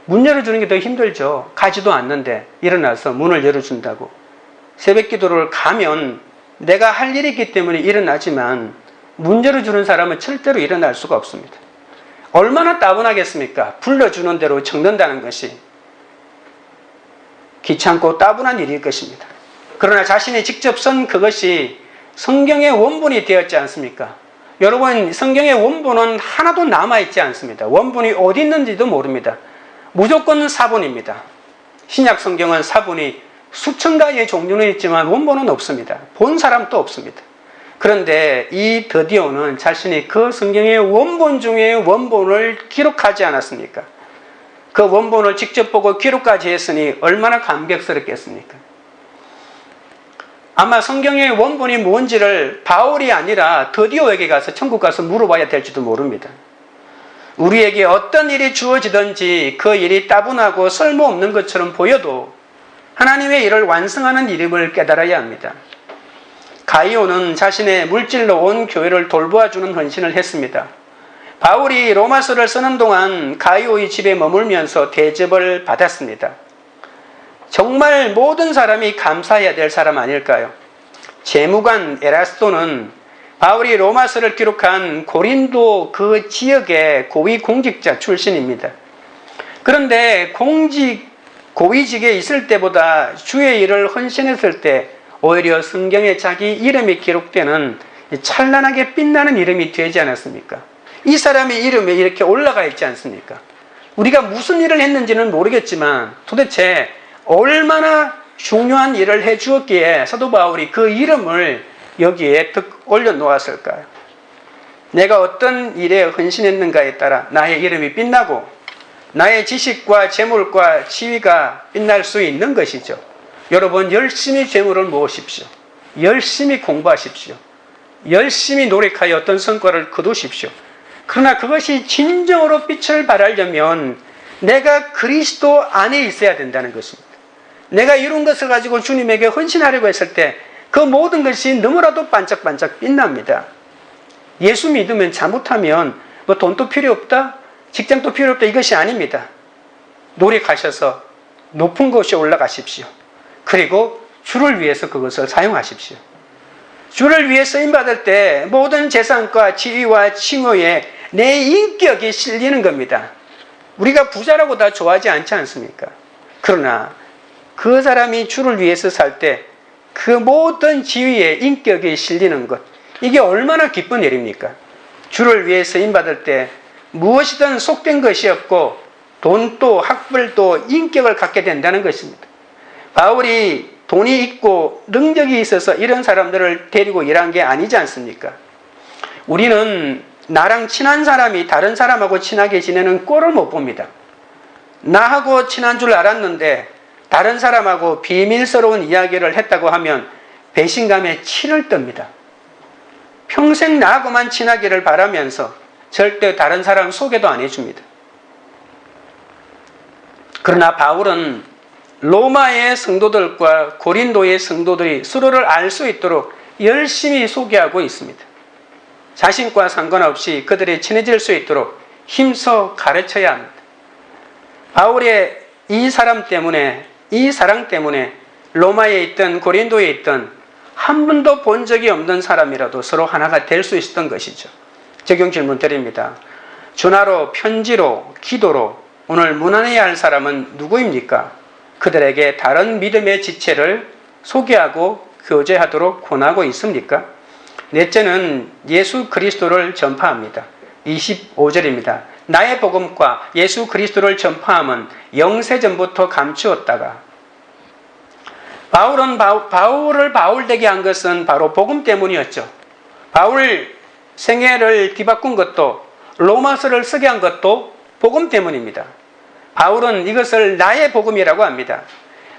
문 열어주는 게 더 힘들죠. 가지도 않는데 일어나서 문을 열어준다고. 새벽기도를 가면 내가 할 일이 있기 때문에 일어나지만 문 열어주는 사람은 절대로 일어날 수가 없습니다. 얼마나 따분하겠습니까? 불러주는 대로 적는다는 것이 귀찮고 따분한 일일 것입니다. 그러나 자신이 직접 쓴 그것이 성경의 원본이 되었지 않습니까? 여러분, 성경의 원본은 하나도 남아있지 않습니다. 원본이 어디 있는지도 모릅니다. 무조건 사본입니다. 신약 성경은 사본이 수천 가지의 종류는 있지만 원본은 없습니다. 본 사람도 없습니다. 그런데 이 드디어는 자신이 그 성경의 원본 중에 원본을 기록하지 않았습니까? 그 원본을 직접 보고 기록까지 했으니 얼마나 감격스럽겠습니까? 아마 성경의 원본이 뭔지를 바울이 아니라 드디어에게 가서 천국 가서 물어봐야 될지도 모릅니다. 우리에게 어떤 일이 주어지든지 그 일이 따분하고 쓸모없는 것처럼 보여도 하나님의 일을 완성하는 일임을 깨달아야 합니다. 가이오는 자신의 물질로 온 교회를 돌보아주는 헌신을 했습니다. 바울이 로마서를 쓰는 동안 가이오의 집에 머물면서 대접을 받았습니다. 정말 모든 사람이 감사해야 될 사람 아닐까요? 재무관 에라스도는 바울이 로마서를 기록한 고린도 그 지역의 고위 공직자 출신입니다. 그런데 고위직에 있을 때보다 주의 일을 헌신했을 때 오히려 성경에 자기 이름이 기록되는 찬란하게 빛나는 이름이 되지 않았습니까? 이 사람의 이름에 이렇게 올라가 있지 않습니까? 우리가 무슨 일을 했는지는 모르겠지만 도대체 얼마나 중요한 일을 해주었기에 사도 바울이 그 이름을 여기에 올려놓았을까요? 내가 어떤 일에 헌신했는가에 따라 나의 이름이 빛나고 나의 지식과 재물과 지위가 빛날 수 있는 것이죠. 여러분, 열심히 재물을 모으십시오. 열심히 공부하십시오. 열심히 노력하여 어떤 성과를 거두십시오. 그러나 그것이 진정으로 빛을 발하려면 내가 그리스도 안에 있어야 된다는 것입니다. 내가 이룬 것을 가지고 주님에게 헌신하려고 했을 때 그 모든 것이 너무나도 반짝반짝 빛납니다. 예수 믿으면 잘못하면 뭐 돈도 필요 없다, 직장도 필요 없다, 이것이 아닙니다. 노력하셔서 높은 곳에 올라가십시오. 그리고 주를 위해서 그것을 사용하십시오. 주를 위해 쓰임받을 때 모든 재산과 지위와 칭호에 내 인격이 실리는 겁니다. 우리가 부자라고 다 좋아하지 않지 않습니까? 그러나 그 사람이 주를 위해서 살 때 그 모든 지위에 인격이 실리는 것, 이게 얼마나 기쁜 일입니까? 주를 위해 쓰임받을 때 무엇이든 속된 것이 없고 돈도 학벌도 인격을 갖게 된다는 것입니다. 바울이 돈이 있고 능력이 있어서 이런 사람들을 데리고 일한 게 아니지 않습니까? 우리는 나랑 친한 사람이 다른 사람하고 친하게 지내는 꼴을 못 봅니다. 나하고 친한 줄 알았는데 다른 사람하고 비밀스러운 이야기를 했다고 하면 배신감에 치를 떱니다. 평생 나하고만 친하기를 바라면서 절대 다른 사람 소개도 안 해줍니다. 그러나 바울은 로마의 성도들과 고린도의 성도들이 서로를 알 수 있도록 열심히 소개하고 있습니다. 자신과 상관없이 그들이 친해질 수 있도록 힘써 가르쳐야 합니다. 바울의 이 사람 때문에, 이 사랑 때문에 로마에 있던 고린도에 있던 한 번도 본 적이 없는 사람이라도 서로 하나가 될 수 있었던 것이죠. 적용 질문 드립니다. 전화로, 편지로, 기도로 오늘 문안해야 할 사람은 누구입니까? 그들에게 다른 믿음의 지체를 소개하고 교제하도록 권하고 있습니까? 넷째는 예수 그리스도를 전파합니다. 25절입니다. 나의 복음과 예수 그리스도를 전파함은 영세전부터 감추었다가, 바울을 바울되게 한 것은 바로 복음 때문이었죠. 바울 생애를 뒤바꾼 것도 로마서를 쓰게 한 것도 복음 때문입니다. 바울은 이것을 나의 복음이라고 합니다.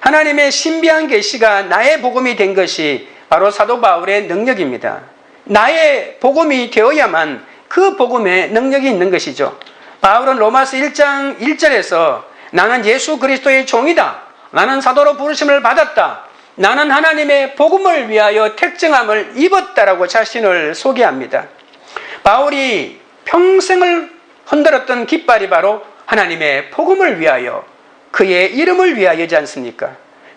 하나님의 신비한 계시가 나의 복음이 된 것이 바로 사도 바울의 능력입니다. 나의 복음이 되어야만 그 복음에 능력이 있는 것이죠. 바울은 로마서 1장 1절에서 나는 예수 그리스도의 종이다. 나는 사도로 부르심을 받았다. 나는 하나님의 복음을 위하여 택정함을 입었다라고 자신을 소개합니다. 바울이 평생을 흔들었던 깃발이 바로 하나님의 복음을 위하여, 그의 이름을 위하여지 않습니까?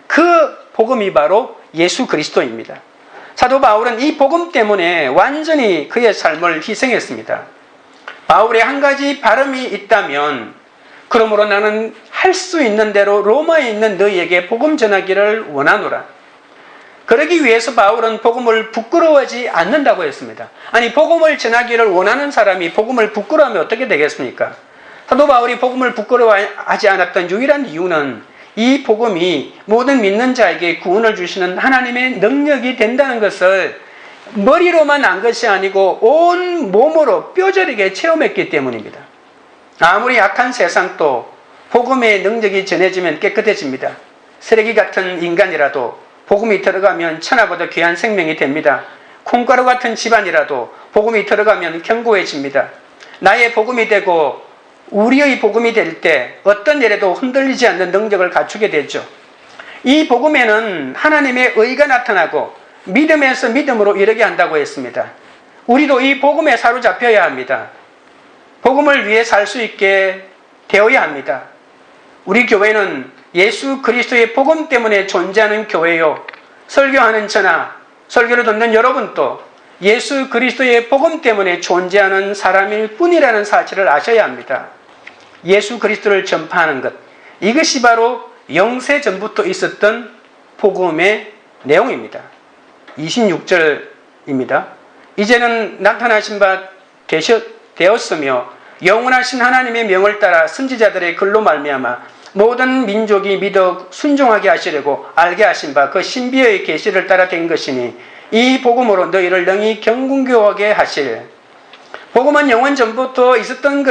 그 복음이 바로 예수 그리스도입니다. 사도 바울은 이 복음 때문에 완전히 그의 삶을 희생했습니다. 바울의 한 가지 발음이 있다면, 그러므로 나는 할 수 있는 대로 로마에 있는 너희에게 복음 전하기를 원하노라. 그러기 위해서 바울은 복음을 부끄러워하지 않는다고 했습니다. 아니, 복음을 전하기를 원하는 사람이 복음을 부끄러워하면 어떻게 되겠습니까? 사도 바울이 복음을 부끄러워하지 않았던 유일한 이유는 이 복음이 모든 믿는 자에게 구원을 주시는 하나님의 능력이 된다는 것을 머리로만 안 것이 아니고 온 몸으로 뼈저리게 체험했기 때문입니다. 아무리 악한 세상도 복음의 능력이 전해지면 깨끗해집니다. 쓰레기 같은 인간이라도 복음이 들어가면 천하보다 귀한 생명이 됩니다. 콩가루 같은 집안이라도 복음이 들어가면 견고해집니다. 나의 복음이 되고 우리의 복음이 될 때 어떤 일에도 흔들리지 않는 능력을 갖추게 되죠. 이 복음에는 하나님의 의가 나타나고 믿음에서 믿음으로 이르게 한다고 했습니다. 우리도 이 복음에 사로잡혀야 합니다. 복음을 위해 살 수 있게 되어야 합니다. 우리 교회는 예수 그리스도의 복음 때문에 존재하는 교회요. 설교하는 저나 설교를 듣는 여러분도 예수 그리스도의 복음 때문에 존재하는 사람일 뿐이라는 사실을 아셔야 합니다. 예수 그리스도를 전파하는 것, 이것이 바로 영세 전부터 있었던 복음의 내용입니다. 26절입니다. 이제는 나타나신 바 되었으며 영원하신 하나님의 명을 따라 선지자들의 글로 말미암아 모든 민족이 믿어 순종하게 하시려고 알게 하신 바 그 신비의 계시를 따라 된 것이니 이 복음으로 너희를 능히 경건교하게 하실. 복음은 영원 전부터 있었던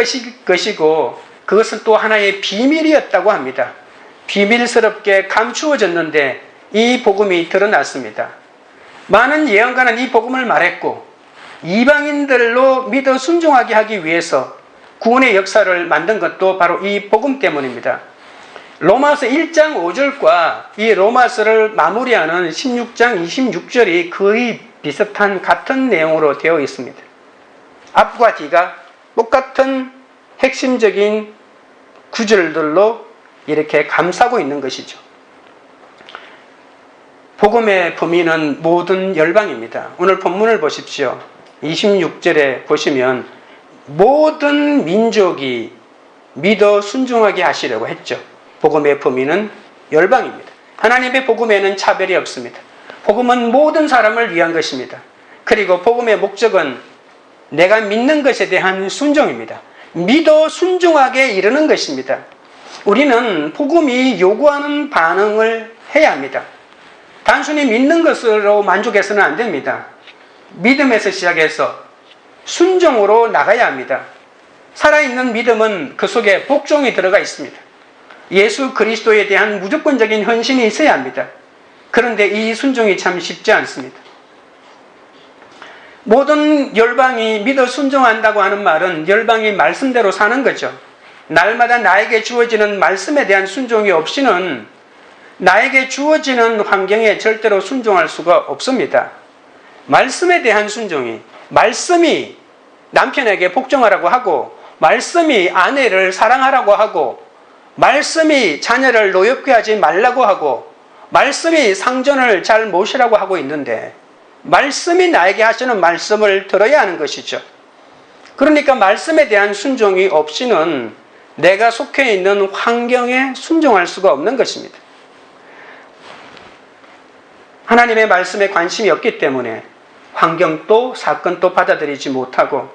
것이고 그것은 또 하나의 비밀이었다고 합니다. 비밀스럽게 감추어졌는데 이 복음이 드러났습니다. 많은 예언가는 이 복음을 말했고 이방인들로 믿어 순종하게 하기 위해서 구원의 역사를 만든 것도 바로 이 복음 때문입니다. 로마서 1장 5절과 이 로마서를 마무리하는 16장 26절이 거의 비슷한 같은 내용으로 되어 있습니다. 앞과 뒤가 똑같은 핵심적인 구절들로 이렇게 감싸고 있는 것이죠. 복음의 범위는 모든 열방입니다. 오늘 본문을 보십시오. 26절에 보시면 모든 민족이 믿어 순종하게 하시려고 했죠. 복음의 범위는 열방입니다. 하나님의 복음에는 차별이 없습니다. 복음은 모든 사람을 위한 것입니다. 그리고 복음의 목적은 내가 믿는 것에 대한 순종입니다. 믿어 순종하게 이르는 것입니다. 우리는 복음이 요구하는 반응을 해야 합니다. 단순히 믿는 것으로 만족해서는 안 됩니다. 믿음에서 시작해서 순종으로 나가야 합니다. 살아있는 믿음은 그 속에 복종이 들어가 있습니다. 예수 그리스도에 대한 무조건적인 헌신이 있어야 합니다. 그런데 이 순종이 참 쉽지 않습니다. 모든 열방이 믿어 순종한다고 하는 말은 열방이 말씀대로 사는 거죠. 날마다 나에게 주어지는 말씀에 대한 순종이 없이는 나에게 주어지는 환경에 절대로 순종할 수가 없습니다. 말씀에 대한 순종이, 말씀이 남편에게 복종하라고 하고, 말씀이 아내를 사랑하라고 하고, 말씀이 자녀를 노엽게 하지 말라고 하고, 말씀이 상전을 잘 모시라고 하고 있는데, 말씀이 나에게 하시는 말씀을 들어야 하는 것이죠. 그러니까 말씀에 대한 순종이 없이는 내가 속해 있는 환경에 순종할 수가 없는 것입니다. 하나님의 말씀에 관심이 없기 때문에 환경도 사건도 받아들이지 못하고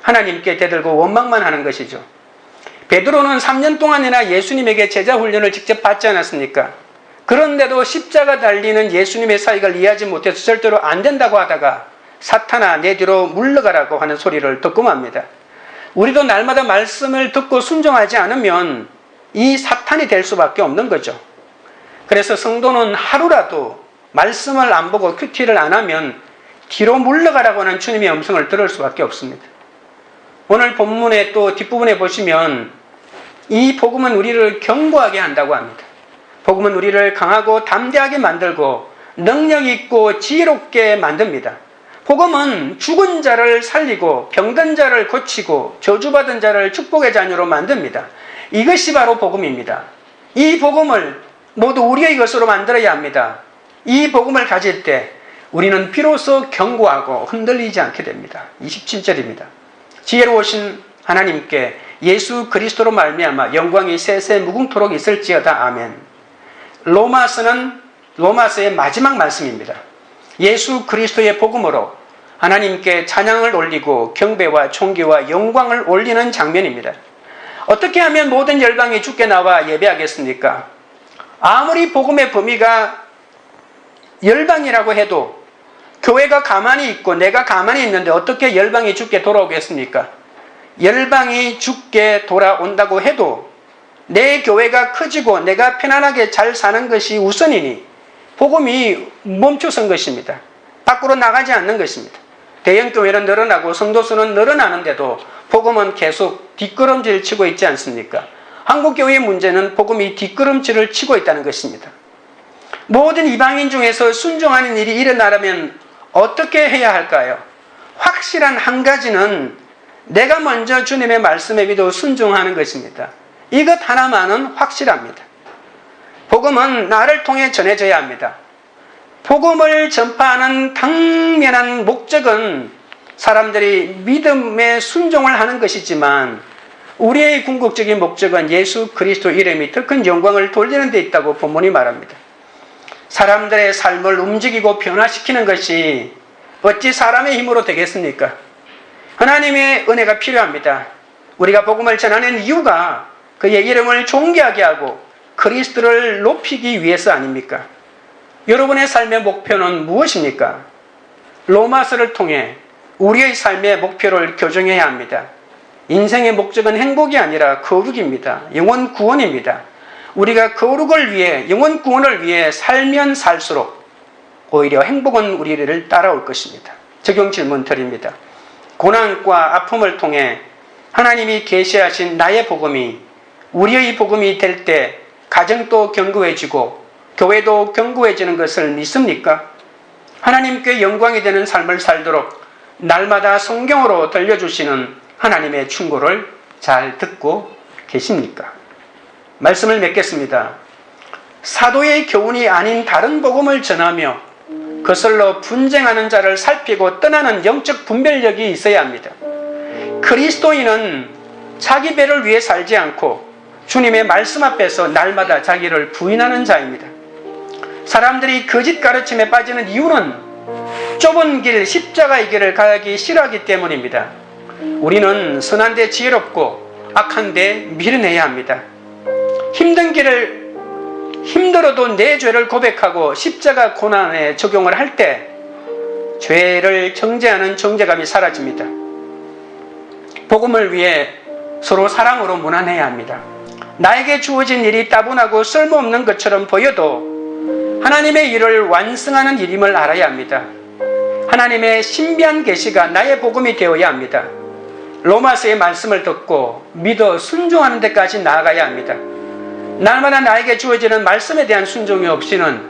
하나님께 대들고 원망만 하는 것이죠. 베드로는 3년 동안이나 예수님에게 제자 훈련을 직접 받지 않았습니까? 그런데도 십자가 달리는 예수님의 사역을 이해하지 못해서 절대로 안 된다고 하다가 사탄아 내 뒤로 물러가라고 하는 소리를 듣고 맙니다. 우리도 날마다 말씀을 듣고 순종하지 않으면 이 사탄이 될 수밖에 없는 거죠. 그래서 성도는 하루라도 말씀을 안 보고 큐티를 안 하면 뒤로 물러가라고 하는 주님의 음성을 들을 수밖에 없습니다. 오늘 본문의 또 뒷부분에 보시면 이 복음은 우리를 견고하게 한다고 합니다. 복음은 우리를 강하고 담대하게 만들고 능력 있고 지혜롭게 만듭니다. 복음은 죽은 자를 살리고 병든 자를 고치고 저주받은 자를 축복의 자녀로 만듭니다. 이것이 바로 복음입니다. 이 복음을 모두 우리의 것으로 만들어야 합니다. 이 복음을 가질 때 우리는 비로소 견고하고 흔들리지 않게 됩니다. 27절입니다. 지혜로우신 하나님께 예수 그리스도로 말미암아 영광이 세세 무궁토록 있을지어다. 아멘. 로마서의 마지막 말씀입니다. 예수 그리스도의 복음으로 하나님께 찬양을 올리고 경배와 존귀와 영광을 올리는 장면입니다. 어떻게 하면 모든 열방이 주께 나와 예배하겠습니까? 아무리 복음의 범위가 열방이라고 해도 교회가 가만히 있고 내가 가만히 있는데 어떻게 열방이 주께 돌아오겠습니까? 열방이 주께 돌아온다고 해도 내 교회가 커지고 내가 편안하게 잘 사는 것이 우선이니 복음이 멈춰선 것입니다. 밖으로 나가지 않는 것입니다. 대형교회는 늘어나고 성도수는 늘어나는데도 복음은 계속 뒷걸음질 치고 있지 않습니까? 한국교회의 문제는 복음이 뒷걸음질을 치고 있다는 것입니다. 모든 이방인 중에서 순종하는 일이 일어나려면 어떻게 해야 할까요? 확실한 한 가지는 내가 먼저 주님의 말씀에 믿어 순종하는 것입니다. 이것 하나만은 확실합니다. 복음은 나를 통해 전해져야 합니다. 복음을 전파하는 당면한 목적은 사람들이 믿음에 순종을 하는 것이지만 우리의 궁극적인 목적은 예수 그리스도 이름이 더 큰 영광을 돌리는 데 있다고 본문이 말합니다. 사람들의 삶을 움직이고 변화시키는 것이 어찌 사람의 힘으로 되겠습니까? 하나님의 은혜가 필요합니다. 우리가 복음을 전하는 이유가 그의 이름을 존귀하게 하고 그리스도를 높이기 위해서 아닙니까? 여러분의 삶의 목표는 무엇입니까? 로마서를 통해 우리의 삶의 목표를 교정해야 합니다. 인생의 목적은 행복이 아니라 거룩입니다. 영혼 구원입니다. 우리가 거룩을 위해, 영혼 구원을 위해 살면 살수록 오히려 행복은 우리를 따라올 것입니다. 적용 질문 드립니다. 고난과 아픔을 통해 하나님이 계시하신 나의 복음이 우리의 복음이 될 때 가정도 견고해지고 교회도 견고해지는 것을 믿습니까? 하나님께 영광이 되는 삶을 살도록 날마다 성경으로 들려주시는 하나님의 충고를 잘 듣고 계십니까? 말씀을 맺겠습니다. 사도의 교훈이 아닌 다른 복음을 전하며 그것으로 분쟁하는 자를 살피고 떠나는 영적 분별력이 있어야 합니다. 그리스도인은 자기 배를 위해 살지 않고 주님의 말씀 앞에서 날마다 자기를 부인하는 자입니다. 사람들이 거짓 가르침에 빠지는 이유는 좁은 길, 십자가의 길을 가기 싫어하기 때문입니다. 우리는 선한데 지혜롭고 악한데 미련해야 합니다. 힘든 길을 힘들어도 내 죄를 고백하고 십자가 고난에 적용을 할 때 죄를 정죄하는 정죄감이 사라집니다. 복음을 위해 서로 사랑으로 무난해야 합니다. 나에게 주어진 일이 따분하고 쓸모없는 것처럼 보여도 하나님의 일을 완성하는 일임을 알아야 합니다. 하나님의 신비한 계시가 나의 복음이 되어야 합니다. 로마서의 말씀을 듣고 믿어 순종하는 데까지 나아가야 합니다. 날마다 나에게 주어지는 말씀에 대한 순종이 없이는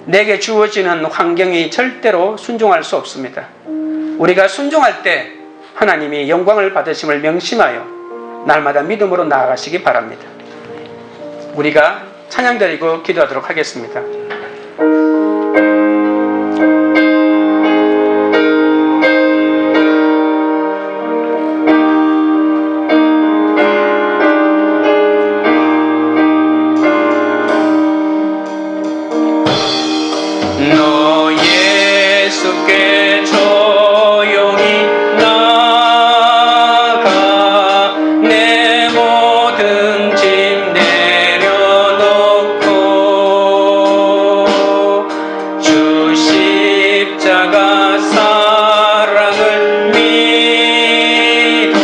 내게 주어지는 환경이 절대로 순종할 수 없습니다. 우리가 순종할 때 하나님이 영광을 받으심을 명심하여 날마다 믿음으로 나아가시기 바랍니다. 우리가 찬양드리고 기도하도록 하겠습니다. 너 예수께 조용히 나가 내 모든 짐 내려놓고 주 십자가 사랑을 믿어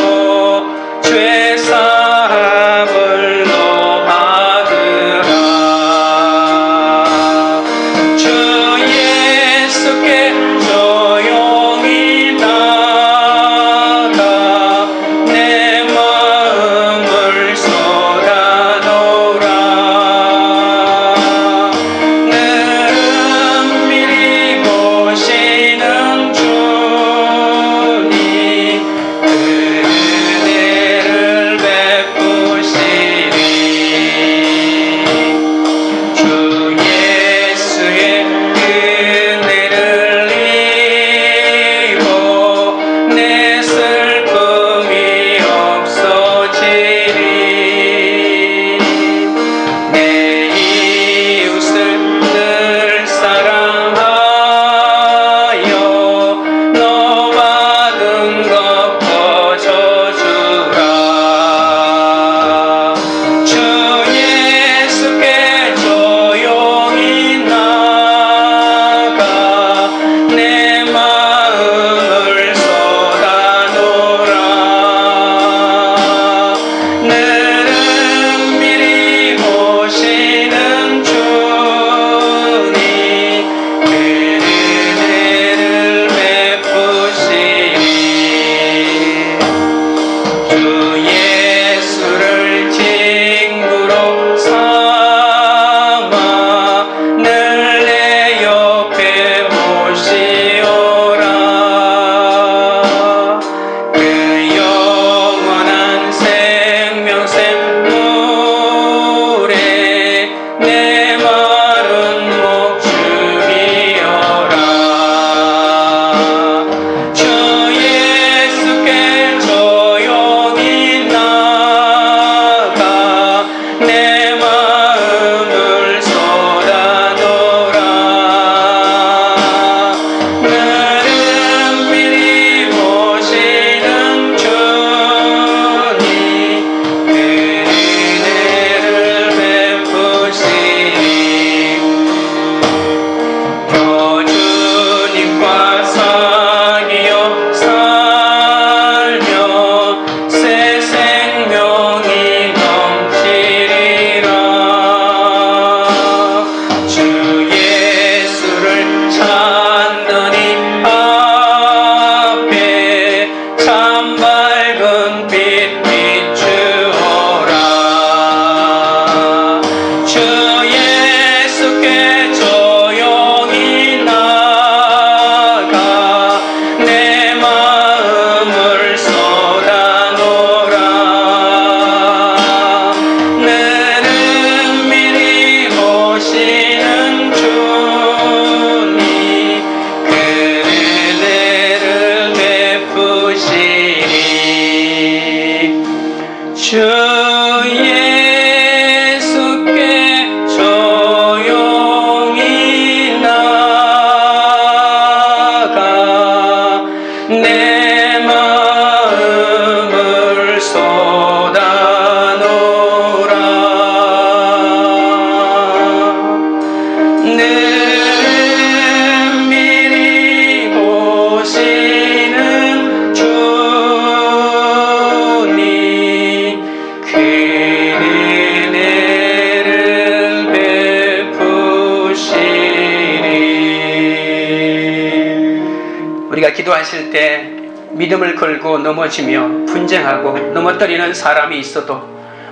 우리가 기도하실 때 믿음을 걸고 넘어지며 분쟁하고 넘어뜨리는 사람이 있어도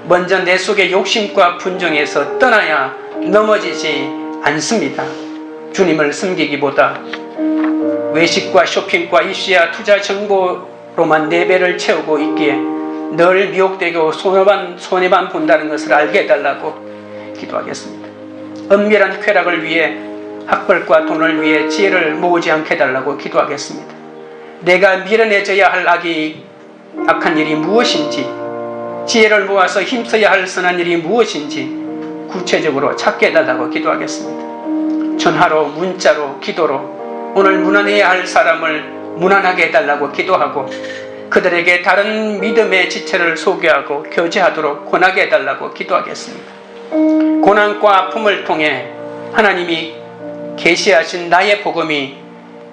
먼저 내 속의 욕심과 분쟁에서 떠나야 넘어지지 않습니다. 주님을 숨기기보다 외식과 쇼핑과 입시와 투자 정보로만 내 배를 채우고 있기에 늘 미혹되고 손해만 본다는 것을 알게 해달라고 기도하겠습니다. 은밀한 쾌락을 위해 학벌과 돈을 위해 지혜를 모으지 않게 해달라고 기도하겠습니다. 내가 미련해져야 할 악한 일이 무엇인지, 지혜를 모아서 힘써야 할 선한 일이 무엇인지 구체적으로 찾게 해달라고 기도하겠습니다. 전화로, 문자로, 기도로 오늘 무난해야 할 사람을 무난하게 해달라고 기도하고 그들에게 다른 믿음의 지체를 소개하고 교제하도록 권하게 해달라고 기도하겠습니다. 고난과 아픔을 통해 하나님이 계시하신 나의 복음이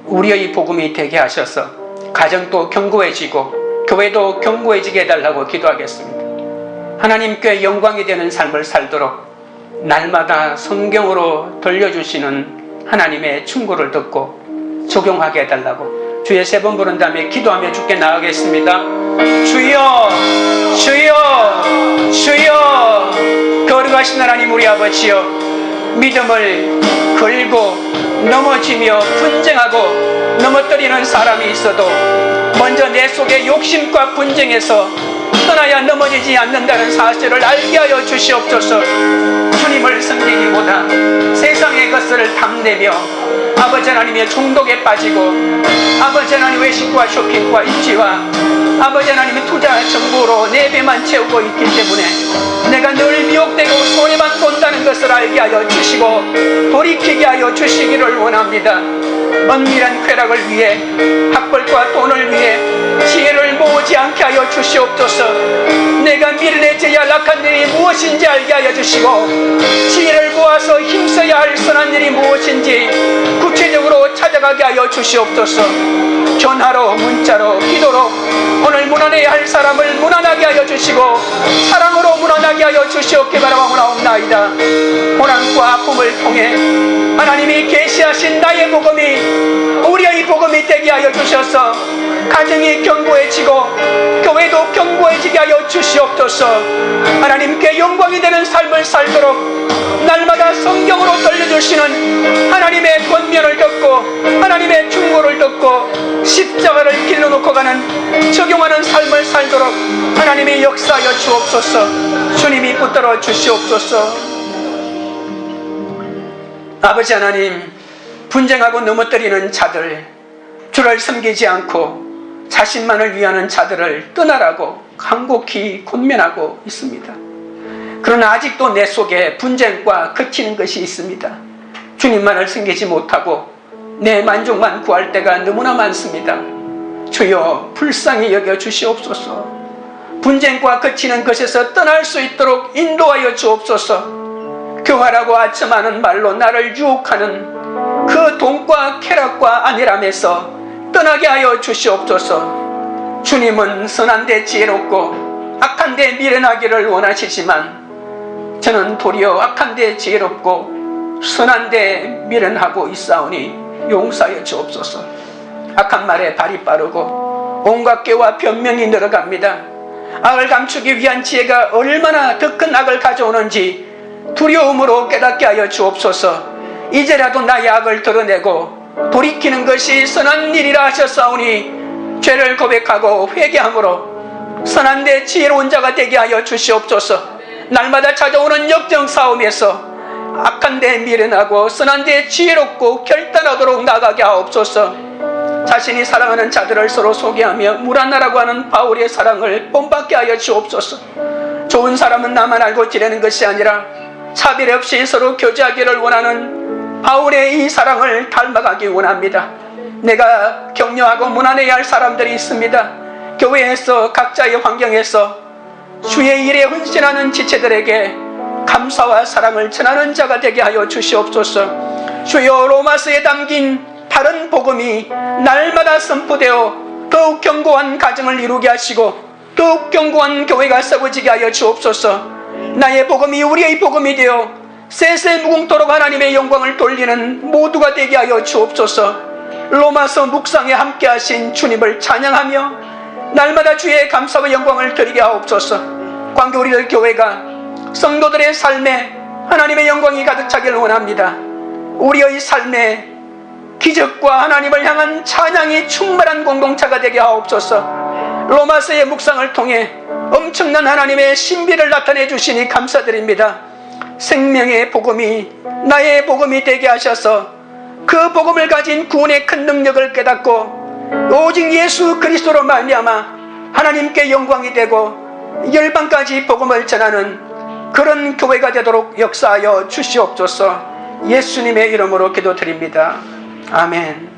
우리의 복음이 되게 하셔서 가정도 견고해지고 교회도 견고해지게 해달라고 기도하겠습니다. 하나님께 영광이 되는 삶을 살도록 날마다 성경으로 들려주시는 하나님의 충고를 듣고 적용하게 해달라고 주의 세 번 부른 다음에 기도하며 주께 나아가겠습니다. 주여, 주여, 주여. 거룩하신 하나님 우리 아버지여, 믿음을 걸고 넘어지며 분쟁하고 넘어뜨리는 사람이 있어도 먼저 내 속의 욕심과 분쟁에서 떠나야 넘어지지 않는다는 사실을 알게 하여 주시옵소서. 주님을 섬기기보다 세상의 것을 탐내며 아버지 하나님의 중독에 빠지고 아버지 하나님 외식과 쇼핑과 입지와 아버지 하나님의 투자 정보로 내 배만 채우고 있기 때문에 내가 늘 미혹되고 손해만 본다는 것을 알게 하여 주시고 돌이키게 하여 주시기를 원합니다. 은밀한 쾌락을 위해 학벌과 돈을 위해 지혜를 모으지 않게 하여 주시옵소서. 내가 미련해져야 할 악한 일이 무엇인지 알게 하여 주시고 지혜를 모아서 힘써야 할 선한 일이 무엇인지 구체적으로 찾아가게 하여 주시옵소서. 전화로, 문자로, 기도로 오늘 무난해야 할 사람을 무난하게 하여 주시고 사랑으로 무난하게 하여 주시옵게 바라옵나이다. 고난과 아픔을 통해 하나님이 계시하신 나의 복음이 우리의 복음이 되게 하여 주셔서 가정이 견고해지고 교회도 견고해지게 하여 주시옵소서. 하나님께 영광이 되는 삶을 살도록 날마다 성경으로 들려주시는 하나님의 권면을 듣고 하나님의 충고를 듣고 십자가를 길러 놓고 가는 적용하는 삶을 살도록 하나님이 역사하여 주옵소서. 주님이 붙들어 주시옵소서. 아버지 하나님, 분쟁하고 넘어뜨리는 자들, 주를 섬기지 않고 자신만을 위하는 자들을 떠나라고 간곡히 권면하고 있습니다. 그러나 아직도 내 속에 분쟁과 그치는 것이 있습니다. 주님만을 섬기지 못하고 내 만족만 구할 때가 너무나 많습니다. 주여 불쌍히 여겨 주시옵소서. 분쟁과 그치는 것에서 떠날 수 있도록 인도하여 주옵소서. 교활하고 아첨하는 말로 나를 유혹하는 그 돈과 쾌락과 안일함에서 떠나게 하여 주시옵소서. 주님은 선한데 지혜롭고 악한데 미련하기를 원하시지만 저는 도리어 악한데 지혜롭고 선한데 미련하고 있사오니 용서하여 주옵소서. 악한 말에 발이 빠르고 온갖 꾀와 변명이 늘어갑니다. 악을 감추기 위한 지혜가 얼마나 더 큰 악을 가져오는지 두려움으로 깨닫게 하여 주옵소서. 이제라도 나의 악을 드러내고 돌이키는 것이 선한 일이라 하셨사오니 죄를 고백하고 회개함으로 선한데 지혜로운 자가 되게 하여 주시옵소서. 날마다 찾아오는 역정 싸움에서 악한데 미련하고 선한데 지혜롭고 결단하도록 나가게 하옵소서. 자신이 사랑하는 자들을 서로 소개하며 무란하라고 하는 바울의 사랑을 본받게 하여 주옵소서. 좋은 사람은 나만 알고 지내는 것이 아니라 차별 없이 서로 교제하기를 원하는 바울의 이 사랑을 닮아가기 원합니다. 내가 격려하고 무난해야 할 사람들이 있습니다. 교회에서 각자의 환경에서 주의 일에 헌신하는 지체들에게 감사와 사랑을 전하는 자가 되게 하여 주시옵소서. 주여 로마서에 담긴 다른 복음이 날마다 선포되어 더욱 견고한 가정을 이루게 하시고 더욱 견고한 교회가 세워지게 하여 주옵소서. 나의 복음이 우리의 복음이 되어 세세 무궁토록 하나님의 영광을 돌리는 모두가 되게 하여 주옵소서. 로마서 묵상에 함께하신 주님을 찬양하며 날마다 주의 감사와 영광을 드리게 하옵소서. 관계 우리들 교회가 성도들의 삶에 하나님의 영광이 가득 차기를 원합니다. 우리의 삶에 기적과 하나님을 향한 찬양이 충만한 공동체가 되게 하옵소서. 로마서의 묵상을 통해 엄청난 하나님의 신비를 나타내 주시니 감사드립니다. 생명의 복음이 나의 복음이 되게 하셔서 그 복음을 가진 구원의 큰 능력을 깨닫고 오직 예수 그리스도로 말미암아 하나님께 영광이 되고 열방까지 복음을 전하는 그런 교회가 되도록 역사하여 주시옵소서. 예수님의 이름으로 기도드립니다. 아멘.